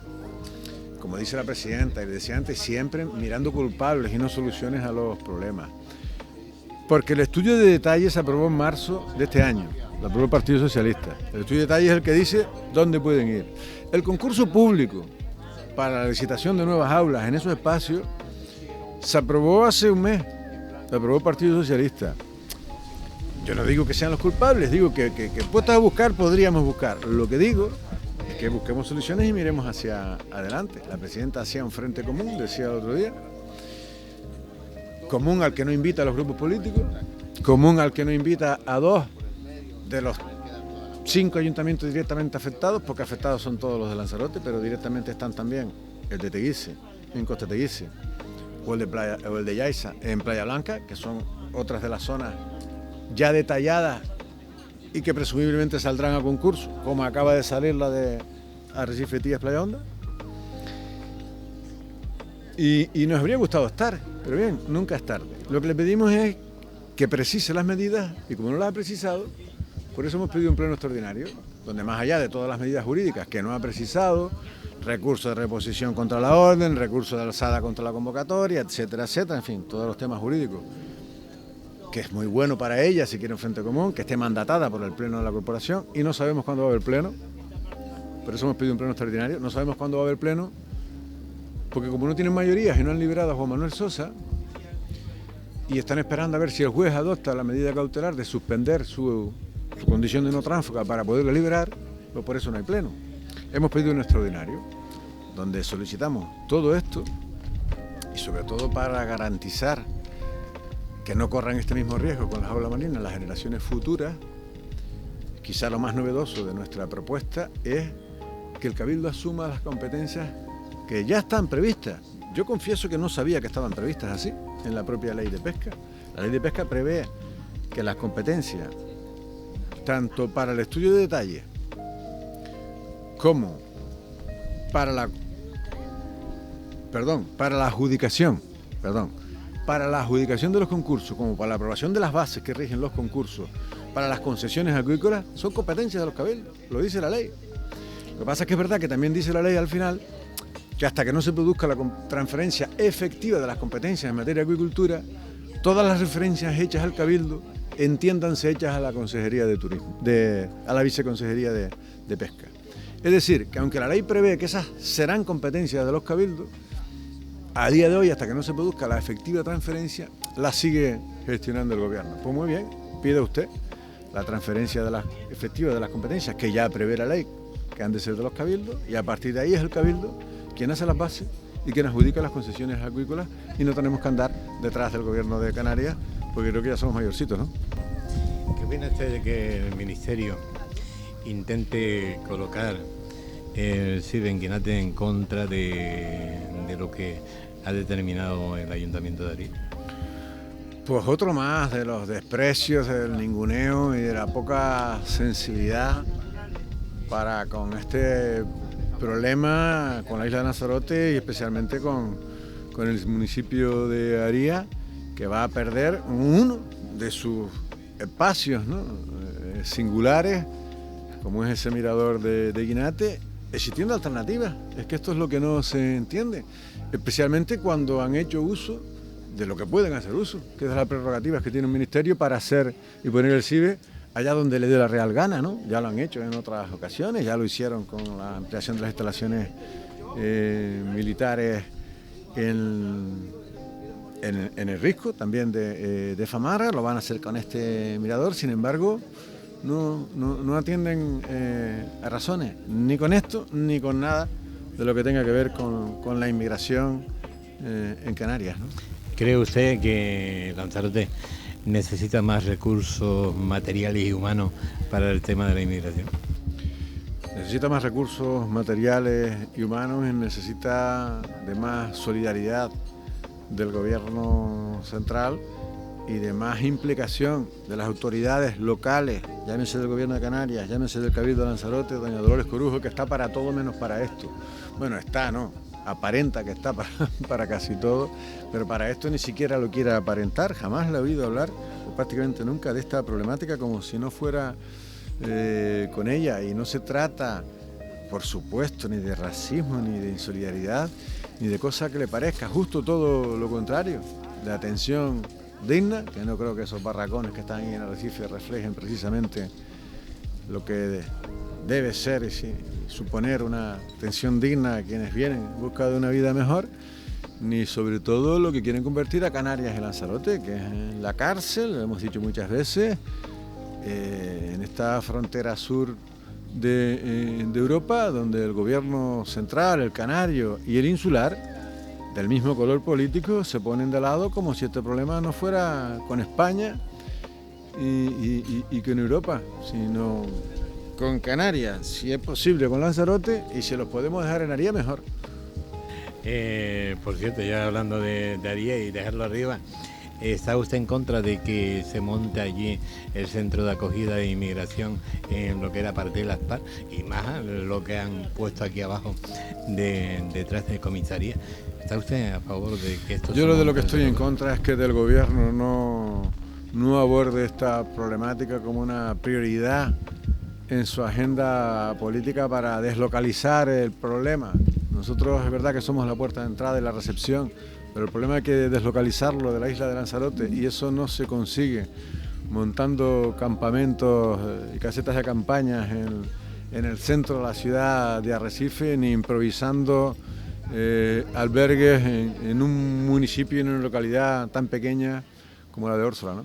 Como dice la presidenta, y decía antes, siempre mirando culpables y no soluciones a los problemas. Porque el estudio de detalle se aprobó en marzo de este año, lo aprobó el Partido Socialista. El estudio de detalle es el que dice dónde pueden ir. El concurso público para la licitación de nuevas aulas en esos espacios se aprobó hace un mes, lo aprobó el Partido Socialista. Yo no digo que sean los culpables, digo que puestos a buscar podríamos buscar. Lo que digo es que busquemos soluciones y miremos hacia adelante. La presidenta hacía un frente común, decía el otro día, común al que no invita a los grupos políticos, común al que no invita a 2 de los 5 ayuntamientos directamente afectados, porque afectados son todos los de Lanzarote, pero directamente están también el de Teguise, en Costa Teguise, o el de Yaiza en Playa Blanca, que son otras de las zonas ya detalladas y que presumiblemente saldrán a concurso, como acaba de salir la de Arrecife Tías Playa Honda. Y nos habría gustado estar, pero bien, nunca es tarde. Lo que le pedimos es que precise las medidas y como no las ha precisado, por eso hemos pedido un pleno extraordinario, donde más allá de todas las medidas jurídicas que no ha precisado, recurso de reposición contra la orden, recurso de alzada contra la convocatoria, etcétera, etcétera, en fin, todos los temas jurídicos, que es muy bueno para ella si quiere un frente común, que esté mandatada por el pleno de la corporación y no sabemos cuándo va a haber pleno, por eso hemos pedido un pleno extraordinario, no sabemos cuándo va a haber pleno, porque como no tienen mayorías y no han liberado a Juan Manuel Sosa y están esperando a ver si el juez adopta la medida cautelar de suspender su condición de no tránsfuga para poderla liberar, pues por eso no hay pleno. Hemos pedido un extraordinario donde solicitamos todo esto y sobre todo para garantizar que no corran este mismo riesgo con las aulas marinas las generaciones futuras. Quizá lo más novedoso de nuestra propuesta es que el Cabildo asuma las competencias que ya están previstas. Yo confieso que no sabía que estaban previstas así en la propia ley de pesca. La ley de pesca prevé que las competencias, tanto para el estudio de detalle como para la adjudicación de los concursos, como para la aprobación de las bases que rigen los concursos, para las concesiones agrícolas, son competencias de los cabildos, lo dice la ley. Lo que pasa es que es verdad que también dice la ley al final que hasta que no se produzca la transferencia efectiva de las competencias en materia de agricultura, todas las referencias hechas al cabildo entiéndanse hechas a la Consejería de Turismo, a la Viceconsejería de Pesca. Es decir, que aunque la ley prevé que esas serán competencias de los cabildos, a día de hoy, hasta que no se produzca la efectiva transferencia, la sigue gestionando el gobierno. Pues muy bien, pide usted la transferencia efectiva de las competencias, que ya prevé la ley, que han de ser de los cabildos, y a partir de ahí es el cabildo quien hace las bases y quien adjudica las concesiones agrícolas, y no tenemos que andar detrás del gobierno de Canarias, porque creo que ya somos mayorcitos, ¿no? ¿Qué opina usted de que el Ministerio intente colocar el CIBE en Guinate en contra de lo que ha determinado el Ayuntamiento de Aría? Pues otro más de los desprecios, del ninguneo y de la poca sensibilidad para con este problema, con la isla de Lanzarote y especialmente con el municipio de Aría, que va a perder uno de sus espacios, ¿no?, singulares, como es ese mirador de Guinate, existiendo alternativas. Es que esto es lo que no se entiende, especialmente cuando han hecho uso de lo que pueden hacer uso, que es de las prerrogativas que tiene un ministerio para hacer y poner el CIBE allá donde le dé la real gana, ¿no? Ya lo han hecho en otras ocasiones, ya lo hicieron con la ampliación de las instalaciones militares en el Risco, también de Famara, lo van a hacer con este mirador. Sin embargo, no atienden a razones, ni con esto, ni con nada de lo que tenga que ver con la inmigración en Canarias, ¿no? ¿Cree usted que Lanzarote necesita más recursos materiales y humanos para el tema de la inmigración? Necesita más recursos materiales y humanos, y necesita de más solidaridad del gobierno central y de más implicación de las autoridades locales, llámese del gobierno de Canarias, llámese del Cabildo de Lanzarote, doña Dolores Corujo, que está para todo menos para esto. Bueno, está, ¿no? Aparenta que está para casi todo, pero para esto ni siquiera lo quiere aparentar. Jamás le he oído hablar, o prácticamente nunca, de esta problemática como si no fuera con ella. Y no se trata, por supuesto, ni de racismo, ni de insolidaridad, ni de cosa que le parezca, justo todo lo contrario, de atención digna, que no creo que esos barracones que están ahí en Arrecife reflejen precisamente lo que debe ser y suponer una atención digna a quienes vienen en busca de una vida mejor, ni sobre todo lo que quieren convertir a Canarias en Lanzarote, que es la cárcel, lo hemos dicho muchas veces, en esta frontera sur de Europa, donde el gobierno central, el canario y el insular, del mismo color político, se ponen de lado como si este problema no fuera con España y con Europa, sino con Canarias, si es posible con Lanzarote, y si los podemos dejar en Aría, mejor. Por cierto, ya hablando de Aría y dejarlo arriba, ¿está usted en contra de que se monte allí el centro de acogida de inmigración en lo que era parte de las PAR y más lo que han puesto aquí abajo detrás de comisaría? ¿Está usted a favor de que esto? Yo lo de lo que estoy en contra es que del gobierno no aborde esta problemática como una prioridad en su agenda política para deslocalizar el problema. Nosotros es verdad que somos la puerta de entrada y la recepción, pero el problema hay que deslocalizarlo de la isla de Lanzarote, y eso no se consigue montando campamentos y casetas de campañas en el centro de la ciudad de Arrecife, ni improvisando albergues en un municipio y en una localidad tan pequeña como la de Órsola, ¿no?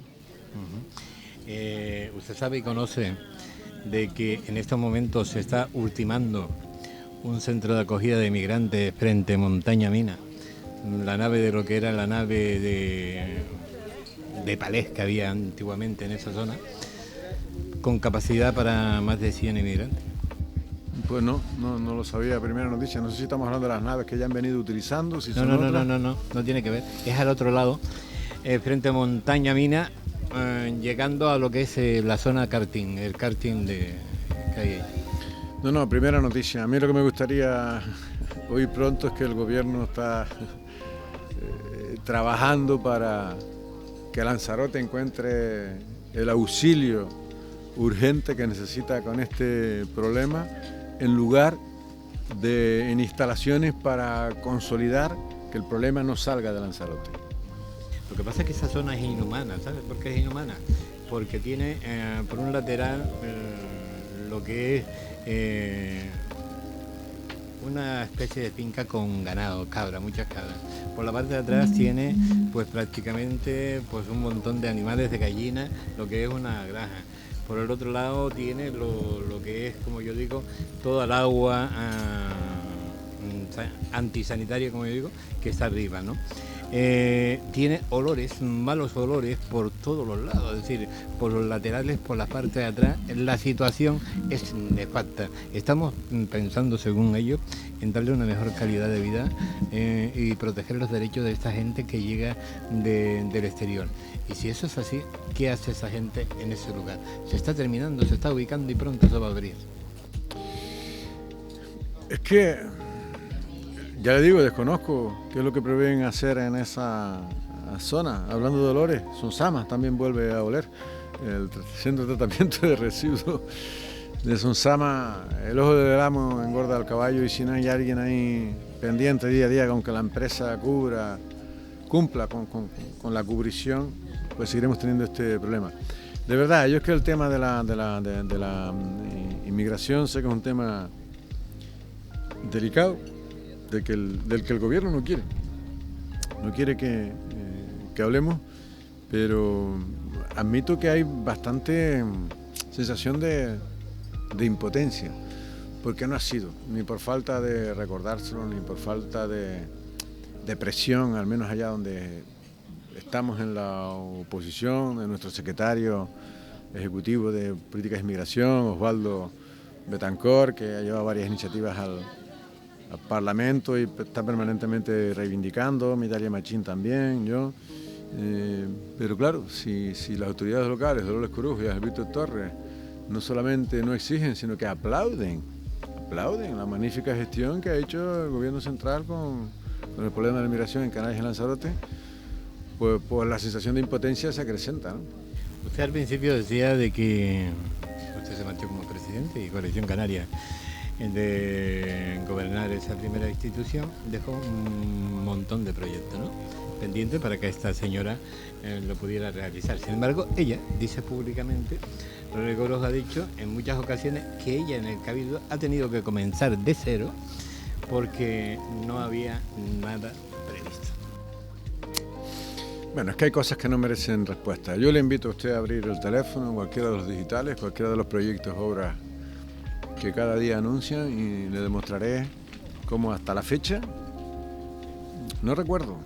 Usted sabe y conoce de que en estos momentos se está ultimando un centro de acogida de migrantes frente a Montaña Mina, la nave de lo que era la nave de palés que había antiguamente en esa zona, con capacidad para más de 100 inmigrantes. Pues no lo sabía, primera noticia. No sé si estamos hablando de las naves que ya han venido utilizando, si son no tiene que ver, es al otro lado, frente a Montaña Mina, llegando a lo que es la zona karting, el karting que hay ahí. No, primera noticia. A mí lo que me gustaría oír pronto es que el gobierno está trabajando para que Lanzarote encuentre el auxilio urgente que necesita con este problema, en lugar de en instalaciones para consolidar que el problema no salga de Lanzarote. Lo que pasa es que esa zona es inhumana, ¿sabes por qué es inhumana? Porque tiene por un lateral lo que es una especie de finca con ganado, muchas cabras. Por la parte de atrás tiene pues prácticamente pues un montón de animales, de gallinas, lo que es una granja. Por el otro lado tiene lo que es, como yo digo, toda el agua antisanitaria, como yo digo, que está arriba, ¿no? Tiene olores, malos olores por todos los lados, es decir, por los laterales, por la parte de atrás. La situación es nefasta. Estamos pensando, según ellos, en darle una mejor calidad de vida y proteger los derechos de esta gente que llega del exterior. Y si eso es así, ¿qué hace esa gente en ese lugar? Se está terminando, se está ubicando y pronto se va a abrir. Es que, ya le digo, desconozco qué es lo que prevén hacer en esa zona. Hablando de olores, Sonsamas también vuelve a oler. El centro de tratamiento de residuos de Sonsama, el ojo del amo engorda al caballo, y si no hay alguien ahí pendiente día a día con que la empresa cumpla con la cubrición, pues seguiremos teniendo este problema. De verdad, yo es que el tema de la inmigración sé que es un tema delicado, del que el gobierno no quiere que hablemos, pero admito que hay bastante sensación de impotencia, porque no ha sido, ni por falta de recordárselo, ni por falta de presión, al menos allá donde estamos en la oposición, de nuestro secretario ejecutivo de Políticas de Inmigración, Osvaldo Betancor, que ha llevado varias iniciativas al Parlamento y está permanentemente reivindicando, Mitalia Machín también, yo. Pero claro, si las autoridades locales, Dolores Corujo y Alberto Torres, no solamente no exigen, sino que aplauden la magnífica gestión que ha hecho el gobierno central con el problema de la inmigración en Canarias y en Lanzarote, pues la sensación de impotencia se acrecenta, ¿no? Usted al principio decía de que usted se marchó como presidente y Coalición Canaria de gobernar esa primera institución dejó un montón de proyectos, ¿no?, pendiente para que esta señora lo pudiera realizar. Sin embargo, ella dice públicamente, Lourdes Corujo ha dicho en muchas ocasiones que ella en el Cabildo ha tenido que comenzar de cero porque no había nada previsto. Bueno, es que hay cosas que no merecen respuesta. Yo le invito a usted a abrir el teléfono, cualquiera de los digitales, cualquiera de los proyectos, obras que cada día anuncian, y le demostraré cómo hasta la fecha no recuerdo.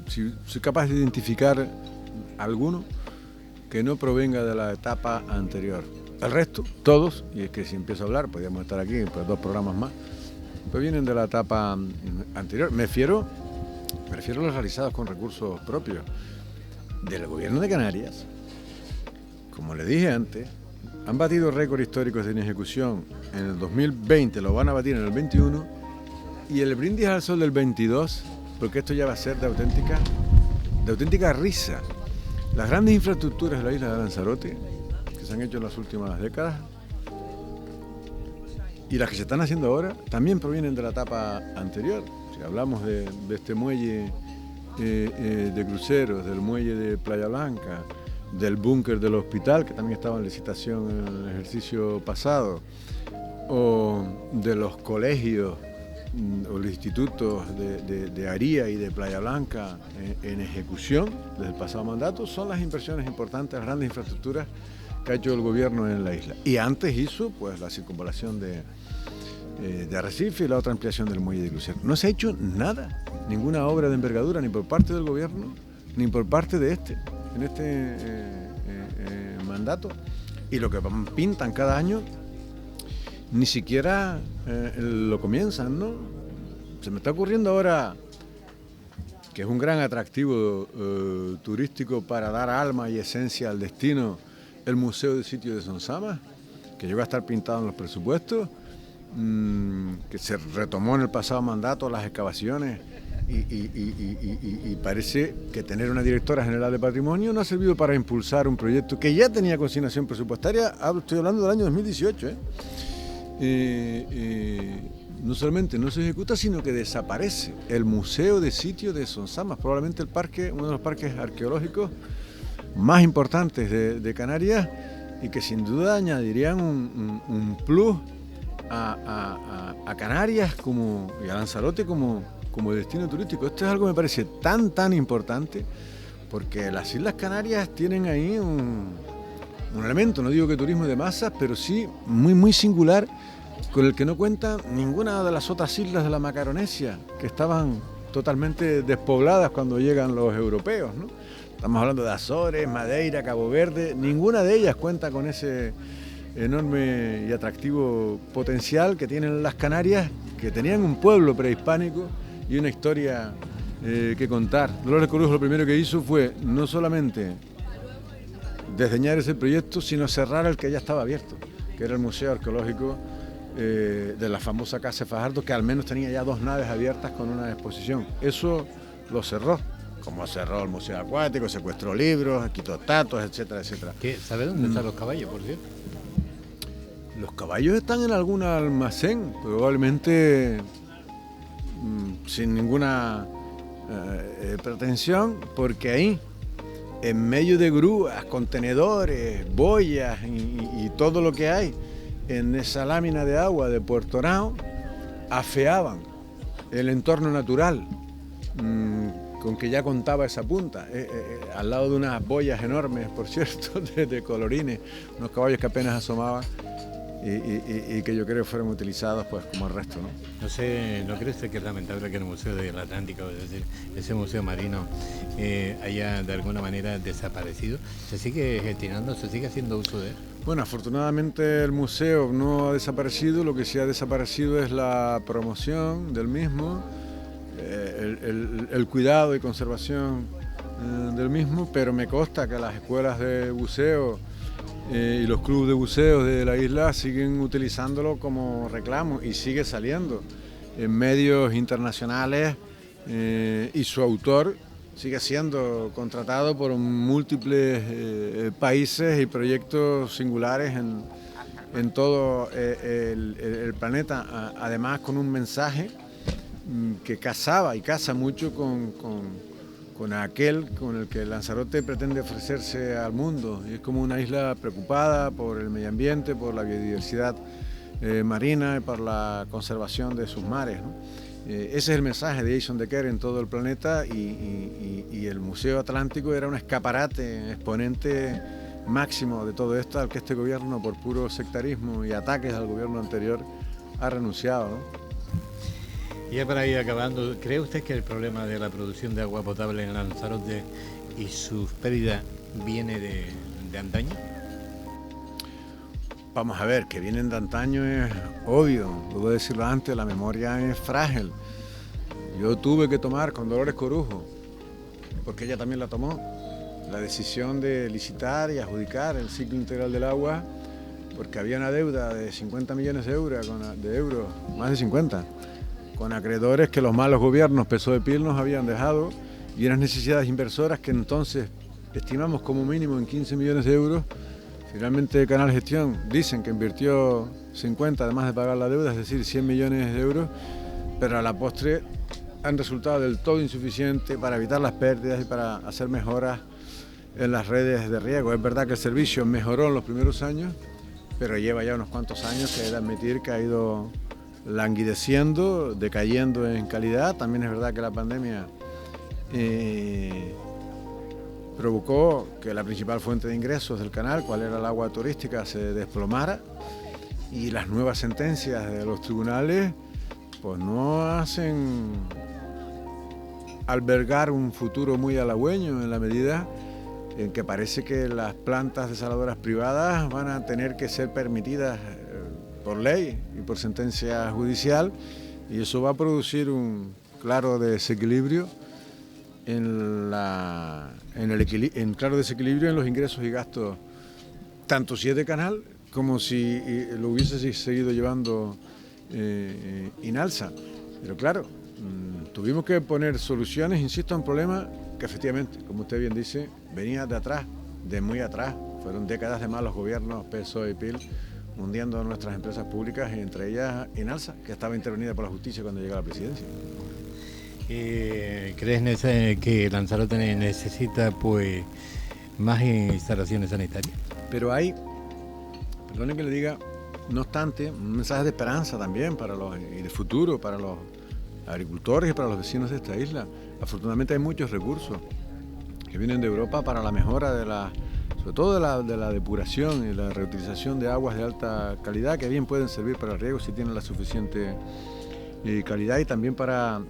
Si soy capaz de identificar alguno que no provenga de la etapa anterior. El resto, todos, y es que si empiezo a hablar, podríamos estar aquí pues 2 programas más, pues vienen de la etapa anterior. Me refiero a los realizados con recursos propios del gobierno de Canarias. Como le dije antes, han batido récords históricos de ejecución en el 2020, lo van a batir en el 21, y el brindis al sol del 22, porque esto ya va a ser de auténtica risa. Las grandes infraestructuras de la isla de Lanzarote, que se han hecho en las últimas décadas, y las que se están haciendo ahora, también provienen de la etapa anterior. Si hablamos de este muelle de cruceros, del muelle de Playa Blanca, del búnker del hospital, que también estaba en licitación en el ejercicio pasado, o de los colegios o los institutos de Aría y de Playa Blanca en ejecución desde el pasado mandato, son las inversiones importantes, las grandes infraestructuras que ha hecho el gobierno en la isla. Y antes hizo pues la circunvalación de Arrecife y la otra ampliación del muelle de cruceros. No se ha hecho nada, ninguna obra de envergadura, ni por parte del gobierno, ni por parte de en este mandato. Y lo que pintan cada año, ni siquiera lo comienzan, ¿no? Se me está ocurriendo ahora que es un gran atractivo turístico para dar alma y esencia al destino, el Museo de Sitio de Sonsamas, que llegó a estar pintado en los presupuestos, que se retomó en el pasado mandato las excavaciones y parece que tener una directora general de patrimonio no ha servido para impulsar un proyecto que ya tenía consignación presupuestaria. Estoy hablando del año 2018, no solamente no se ejecuta, sino que desaparece el Museo de Sitio de Sonsamas, probablemente el parque, uno de los parques arqueológicos más importantes de Canarias, y que sin duda añadirían un plus a Canarias y a Lanzarote como destino turístico. Esto es algo que me parece tan importante, porque las Islas Canarias tienen ahí un elemento, no digo que turismo de masas, pero sí muy singular, con el que no cuenta ninguna de las otras islas de la Macaronesia, que estaban totalmente despobladas cuando llegan los europeos, ¿no? Estamos hablando de Azores, Madeira, Cabo Verde, ninguna de ellas cuenta con ese enorme y atractivo potencial que tienen las Canarias, que tenían un pueblo prehispánico y una historia que contar. Dolores Corujo lo primero que hizo fue no solamente desdeñar ese proyecto, sino cerrar el que ya estaba abierto, que era el Museo Arqueológico de la famosa Casa de Fajardo, que al menos tenía ya 2 naves abiertas con una exposición. Eso lo cerró, como cerró el Museo Acuático, secuestró libros, quitó estatuas, etcétera, etcétera. ¿Sabe dónde están los caballos, por cierto? Los caballos están en algún almacén, probablemente sin ninguna pretensión, porque ahí, en medio de grúas, contenedores, boyas y todo lo que hay en esa lámina de agua de Puerto Nao, afeaban el entorno natural con que ya contaba esa punta, al lado de unas boyas enormes, por cierto, de colorines, unos caballos que apenas asomaban y que yo creo que fueron utilizados pues como el resto, ¿no? No sé, ¿no crees que es lamentable que el Museo del Atlántico, es decir, ese museo marino, haya de alguna manera desaparecido? ¿Se sigue gestionando, se sigue haciendo uso de él? Bueno, afortunadamente el museo no ha desaparecido, lo que sí ha desaparecido es la promoción del mismo, el cuidado y conservación del mismo, pero me consta que las escuelas de buceo y los clubes de buceo de la isla siguen utilizándolo como reclamo y sigue saliendo en medios internacionales y su autor sigue siendo contratado por múltiples países y proyectos singulares en todo el planeta, además con un mensaje que casaba y casa mucho con aquel con el que Lanzarote pretende ofrecerse al mundo, y es como una isla preocupada por el medio ambiente, por la biodiversidad marina y por la conservación de sus mares, ¿no? Ese es el mensaje de Jason Decker en todo el planeta y el Museo Atlántico era un escaparate, exponente máximo de todo esto al que este gobierno, por puro sectarismo y ataques al gobierno anterior, ha renunciado, ¿no? Y ya para ir acabando, ¿cree usted que el problema de la producción de agua potable en Lanzarote y sus pérdidas viene de antaño? Vamos a ver, que vienen de antaño es obvio, debo decirlo antes, la memoria es frágil. Yo tuve que tomar con Dolores Corujo, porque ella también la tomó, la decisión de licitar y adjudicar el ciclo integral del agua, porque había una deuda de 50 millones de euros, más de 50, con acreedores que los malos gobiernos PSOE-PIL nos habían dejado y unas necesidades inversoras que entonces estimamos como mínimo en 15 millones de euros. Finalmente Canal Gestión dicen que invirtió 50 además de pagar la deuda, es decir, 100 millones de euros, pero a la postre han resultado del todo insuficientes para evitar las pérdidas y para hacer mejoras en las redes de riego. Es verdad que el servicio mejoró en los primeros años, pero lleva ya unos cuantos años que hay que admitir que ha ido languideciendo, decayendo en calidad. También es verdad que la pandemia provocó que la principal fuente de ingresos del canal, cual era el agua turística, se desplomara, y las nuevas sentencias de los tribunales pues no hacen albergar un futuro muy halagüeño, en la medida en que parece que las plantas desaladoras privadas van a tener que ser permitidas por ley y por sentencia judicial, y eso va a producir un claro desequilibrio en los ingresos y gastos, tanto si es de canal como si lo hubiese seguido llevando Inalsa. Pero claro, tuvimos que poner soluciones, insisto, a un problema que efectivamente, como usted bien dice, venía de atrás, de muy atrás. Fueron décadas de malos gobiernos, PSOE y PIL, hundiendo nuestras empresas públicas, y entre ellas Inalsa, que estaba intervenida por la justicia cuando llegó a la presidencia. ¿Crees que Lanzarote necesita pues más instalaciones sanitarias? Pero hay, perdone que le diga, no obstante, un mensaje de esperanza también y de futuro para los agricultores y para los vecinos de esta isla. Afortunadamente hay muchos recursos que vienen de Europa para la mejora de las sobre todo de la depuración y la reutilización de aguas de alta calidad, que bien pueden servir para el riego si tienen la suficiente calidad, y también para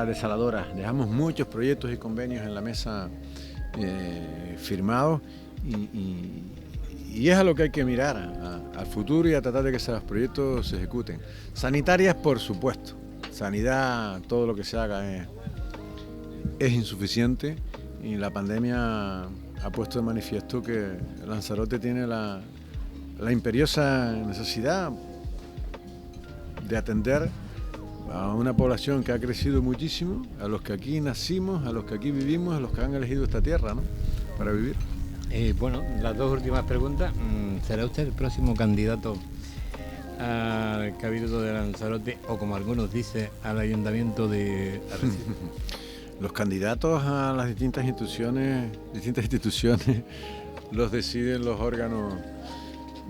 desaladoras. Dejamos muchos proyectos y convenios en la mesa firmados, y es a lo que hay que mirar, al futuro, y a tratar de que esos proyectos se ejecuten. Sanitarias, por supuesto. Sanidad, todo lo que se haga es insuficiente, y la pandemia ha puesto de manifiesto que Lanzarote tiene la imperiosa necesidad de atender a una población que ha crecido muchísimo, a los que aquí nacimos, a los que aquí vivimos, a los que han elegido esta tierra, ¿no?, para vivir. Bueno, las dos últimas preguntas. ¿Será usted el próximo candidato al Cabildo de Lanzarote, o como algunos dicen, al Ayuntamiento de Arrecife? Los candidatos a las distintas instituciones los deciden los órganos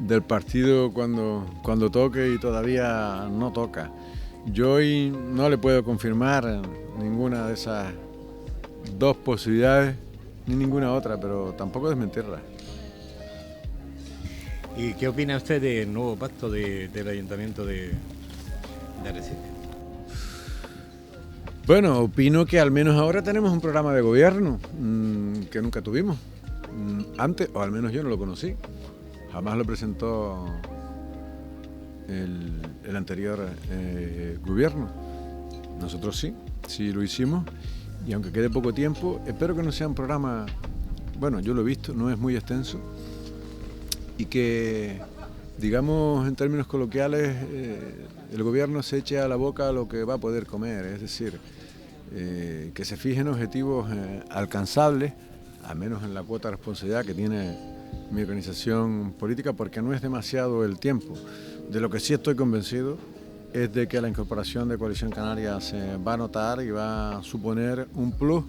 del partido cuando toque, y todavía no toca. Yo hoy no le puedo confirmar ninguna de esas dos posibilidades, ni ninguna otra, pero tampoco desmentirla. ¿Y qué opina usted del nuevo pacto del Ayuntamiento de Arrecife? Bueno, opino que al menos ahora tenemos un programa de gobierno que nunca tuvimos antes, o al menos yo no lo conocí. Jamás lo presentó el anterior gobierno. Nosotros sí lo hicimos, y aunque quede poco tiempo, espero que no sea un programa, bueno, yo lo he visto, no es muy extenso, y que, digamos en términos coloquiales, el gobierno se eche a la boca lo que va a poder comer, es decir, que se fijen objetivos alcanzables, al menos en la cuota de responsabilidad que tiene mi organización política, porque no es demasiado el tiempo. De lo que sí estoy convencido es de que la incorporación de Coalición Canaria se va a notar y va a suponer un plus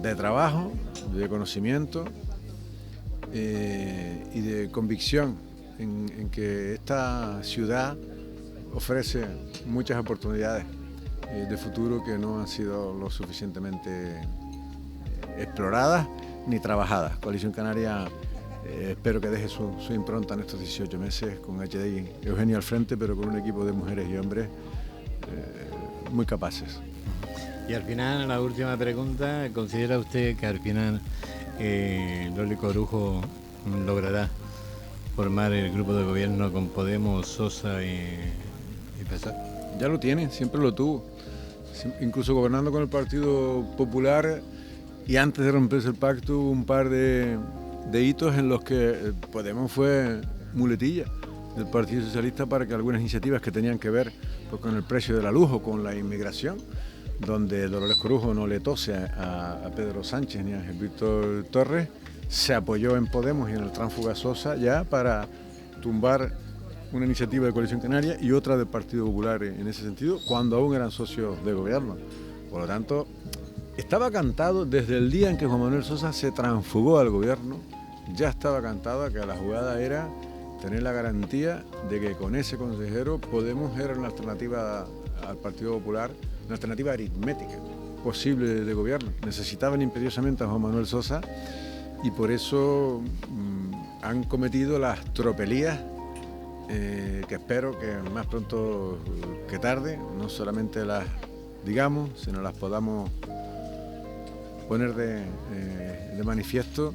de trabajo, de conocimiento y de convicción en que esta ciudad ofrece muchas oportunidades de futuro que no han sido lo suficientemente exploradas ni trabajadas. Coalición Canaria espero que deje su impronta en estos 18 meses con HDI Eugenio al frente, pero con un equipo de mujeres y hombres muy capaces. Y al final, la última pregunta, ¿considera usted que al final Loli Corujo logrará formar el grupo de gobierno con Podemos, Sosa y PSOE? Ya lo tiene, siempre lo tuvo. Incluso gobernando con el Partido Popular, y antes de romperse el pacto, hubo un par de hitos en los que Podemos fue muletilla del Partido Socialista para que algunas iniciativas que tenían que ver pues, con el precio de la luz o con la inmigración, donde Dolores Corujo no le tose a Pedro Sánchez ni a Ángel Víctor Torres, se apoyó en Podemos y en el tránsfuga Sosa ya para tumbar una iniciativa de Coalición Canaria y otra del Partido Popular en ese sentido, cuando aún eran socios de gobierno. Por lo tanto, estaba cantado desde el día en que Juan Manuel Sosa se transfugó al gobierno, ya estaba cantado que la jugada era tener la garantía de que con ese consejero Podemos era una alternativa al Partido Popular, una alternativa aritmética posible de gobierno. Necesitaban imperiosamente a Juan Manuel Sosa, y por eso han cometido las tropelías que espero que más pronto que tarde no solamente las digamos, sino las podamos poner de manifiesto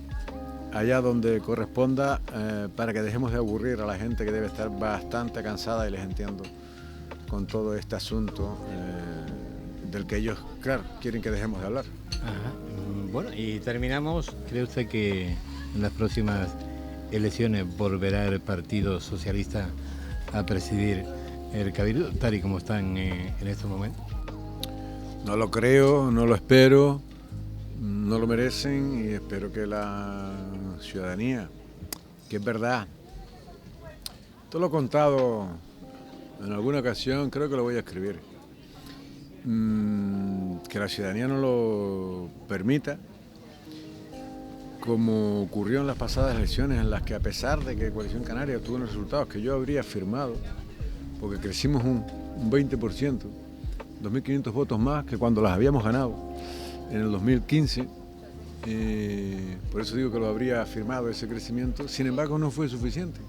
allá donde corresponda, para que dejemos de aburrir a la gente que debe estar bastante cansada, y les entiendo, con todo este asunto del que ellos, claro, quieren que dejemos de hablar. Ajá. Bueno, y terminamos. ¿Cree usted que en las próximas elecciones volverá el Partido Socialista a presidir el Cabildo, tal y como están en estos momentos? No lo creo, no lo espero, no lo merecen, y espero que la ciudadanía, que es verdad, todo lo contado en alguna ocasión, creo que lo voy a escribir, que la ciudadanía no lo permita, como ocurrió en las pasadas elecciones, en las que, a pesar de que Coalición Canaria obtuvo unos resultados que yo habría firmado, porque crecimos un 20%, 2.500 votos más que cuando las habíamos ganado en el 2015, Por eso digo que lo habría firmado ese crecimiento. Sin embargo, no fue suficiente.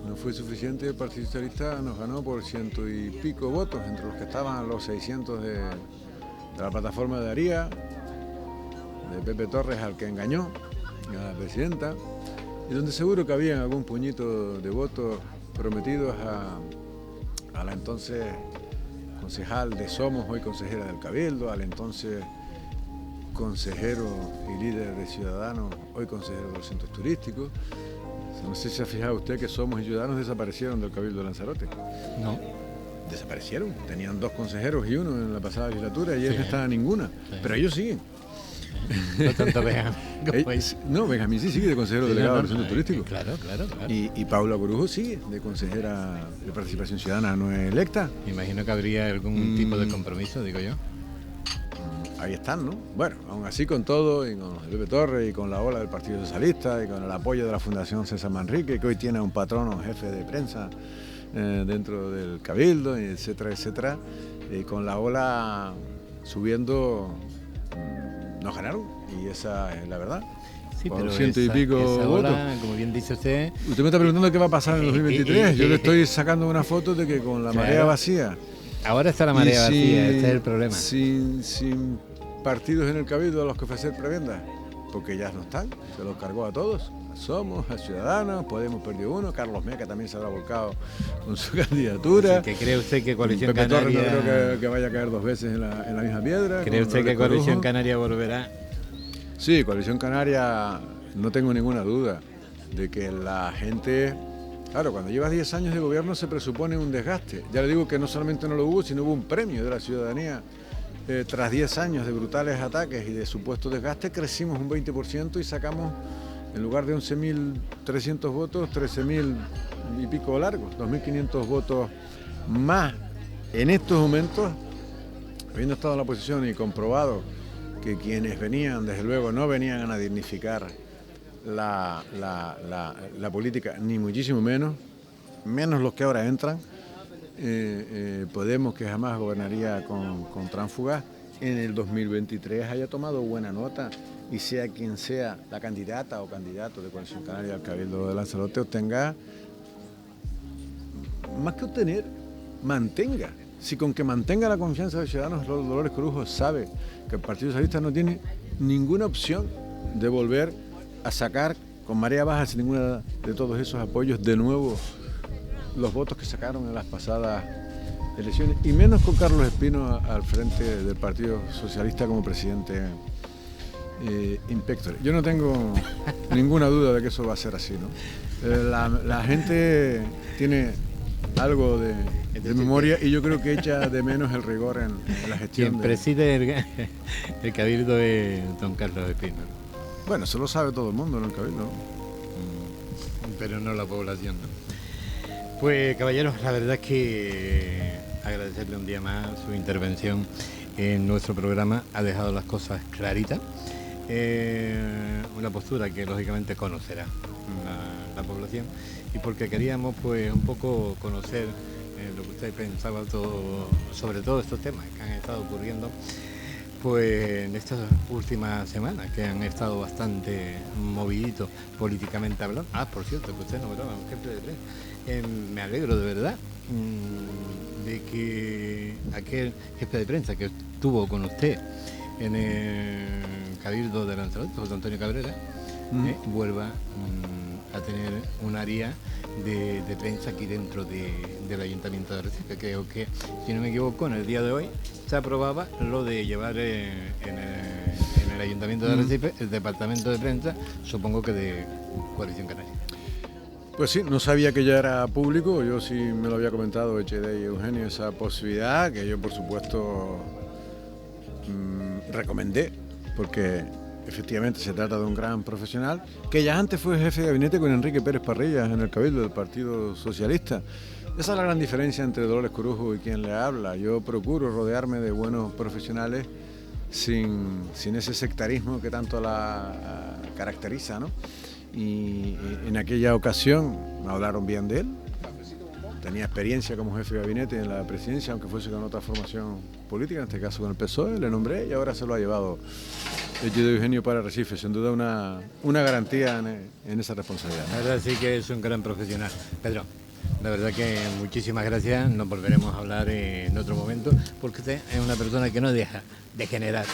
No fue suficiente. El Partido Socialista nos ganó por 100 y pico votos, entre los que estaban los 600 de la plataforma de Aría, de Pepe Torres, al que engañó, a la presidenta, y donde seguro que había algún puñito de votos prometidos a la entonces concejal de Somos, hoy consejera del Cabildo, al entonces consejero y líder de Ciudadanos, hoy consejero de los centros turísticos. No sé si se ha fijado usted que Somos y Ciudadanos desaparecieron del Cabildo de Lanzarote. No. Desaparecieron. Tenían 2 consejeros y uno en la pasada legislatura y no estaba ninguna. Sí. Pero ellos siguen. No tanto Benjamín. No, Benjamín sí sigue de consejero delegado del centro turístico. Claro. Y Paula Corujo sigue de consejera de Participación Ciudadana no electa. Me imagino que habría algún tipo de compromiso, digo yo. Ahí están, ¿no? Bueno, aún así con todo, y con Pepe Torres, y con la ola del Partido Socialista, y con el apoyo de la Fundación César Manrique, que hoy tiene un patrono jefe de prensa dentro del Cabildo, etcétera, etcétera, y con la ola subiendo, nos ganaron, y esa es la verdad. Sí, con pero 100 y pico esa votos. Ola, como bien dice usted... Usted me está preguntando qué va a pasar en el 2023. Yo le estoy sacando una foto de que con la marea vacía... Ahora está la marea vacía, este es el problema. Sin partidos en el Cabildo a los que ofrecer prebendas, porque ya no están, se los cargó a todos. Somos, a Ciudadanos, Podemos perdió uno, Carlos Meca también se habrá volcado con su candidatura. ¿Qué cree usted que Coalición Pepe Canaria... Torres no creo que vaya a caer 2 veces en la misma piedra. ¿Cree usted que Coalición Canaria volverá? Sí, Coalición Canaria, no tengo ninguna duda de que la gente... Claro, cuando llevas 10 años de gobierno se presupone un desgaste. Ya le digo que no solamente no lo hubo, sino hubo un premio de la ciudadanía. Tras 10 años de brutales ataques y de supuesto desgaste, crecimos un 20% y sacamos, en lugar de 11.300 votos, 13.000 y pico largos, 2.500 votos más. En estos momentos, habiendo estado en la oposición y comprobado que quienes venían, desde luego, no venían a dignificar la política, ni muchísimo menos los que ahora entran. Podemos, que jamás gobernaría con tránsfugas, en el 2023 haya tomado buena nota y sea quien sea la candidata o candidato de Coalición Canaria al Cabildo de Lanzarote, obtenga, más que obtener, mantenga. Si con que mantenga la confianza de los ciudadanos, Dolores Corujo sabe que el Partido Socialista no tiene ninguna opción de volver a sacar con marea baja, sin ninguna de todos esos apoyos, de nuevo los votos que sacaron en las pasadas elecciones, y menos con Carlos Espino al frente del Partido Socialista como presidente inspector. Yo no tengo ninguna duda de que eso va a ser así, ¿no? La gente tiene algo de memoria y yo creo que echa de menos el rigor en la gestión. Quien preside el Cabildo es don Carlos Espino. Bueno, eso lo sabe todo el mundo en el Cabildo, ¿no? Pero no la población, ¿no? Pues caballeros, la verdad es que agradecerle un día más su intervención en nuestro programa. Ha dejado las cosas claritas, una postura que lógicamente conocerá la población, y porque queríamos pues un poco conocer lo que usted pensaba sobre todos estos temas que han estado ocurriendo pues en estas últimas semanas, que han estado bastante moviditos políticamente hablando. Por cierto, que usted nombraba un jefe de prensa. Me alegro de verdad de que aquel jefe de prensa que estuvo con usted en el Cabildo de Lanzarote, José Antonio Cabrera, vuelva a tener un área de prensa aquí dentro del Ayuntamiento de Arrecife. Creo que, si no me equivoco, en el día de hoy se aprobaba lo de llevar en el Ayuntamiento de Arrecife el departamento de prensa, supongo que de Coalición Canaria. Pues sí, no sabía que ya era público, yo sí me lo había comentado HD y Eugenio, esa posibilidad, que yo por supuesto recomendé, porque efectivamente se trata de un gran profesional, que ya antes fue jefe de gabinete con Enrique Pérez Parrillas en el Cabildo del Partido Socialista. Esa es la gran diferencia entre Dolores Corujo y quien le habla. Yo procuro rodearme de buenos profesionales sin ese sectarismo que tanto la caracteriza, ¿no? Y en aquella ocasión me hablaron bien de él. Tenía experiencia como jefe de gabinete en la presidencia, aunque fuese con otra formación política, en este caso con el PSOE, le nombré y ahora se lo ha llevado Egidio Eugenio para Arrecife, sin duda una garantía en esa responsabilidad. La verdad sí que es un gran profesional. Pedro, la verdad que muchísimas gracias, nos volveremos a hablar en otro momento, porque usted es una persona que no deja de generar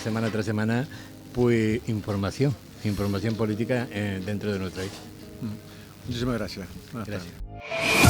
semana tras semana pues información política dentro de nuestro país. Muchísimas gracias. Gracias.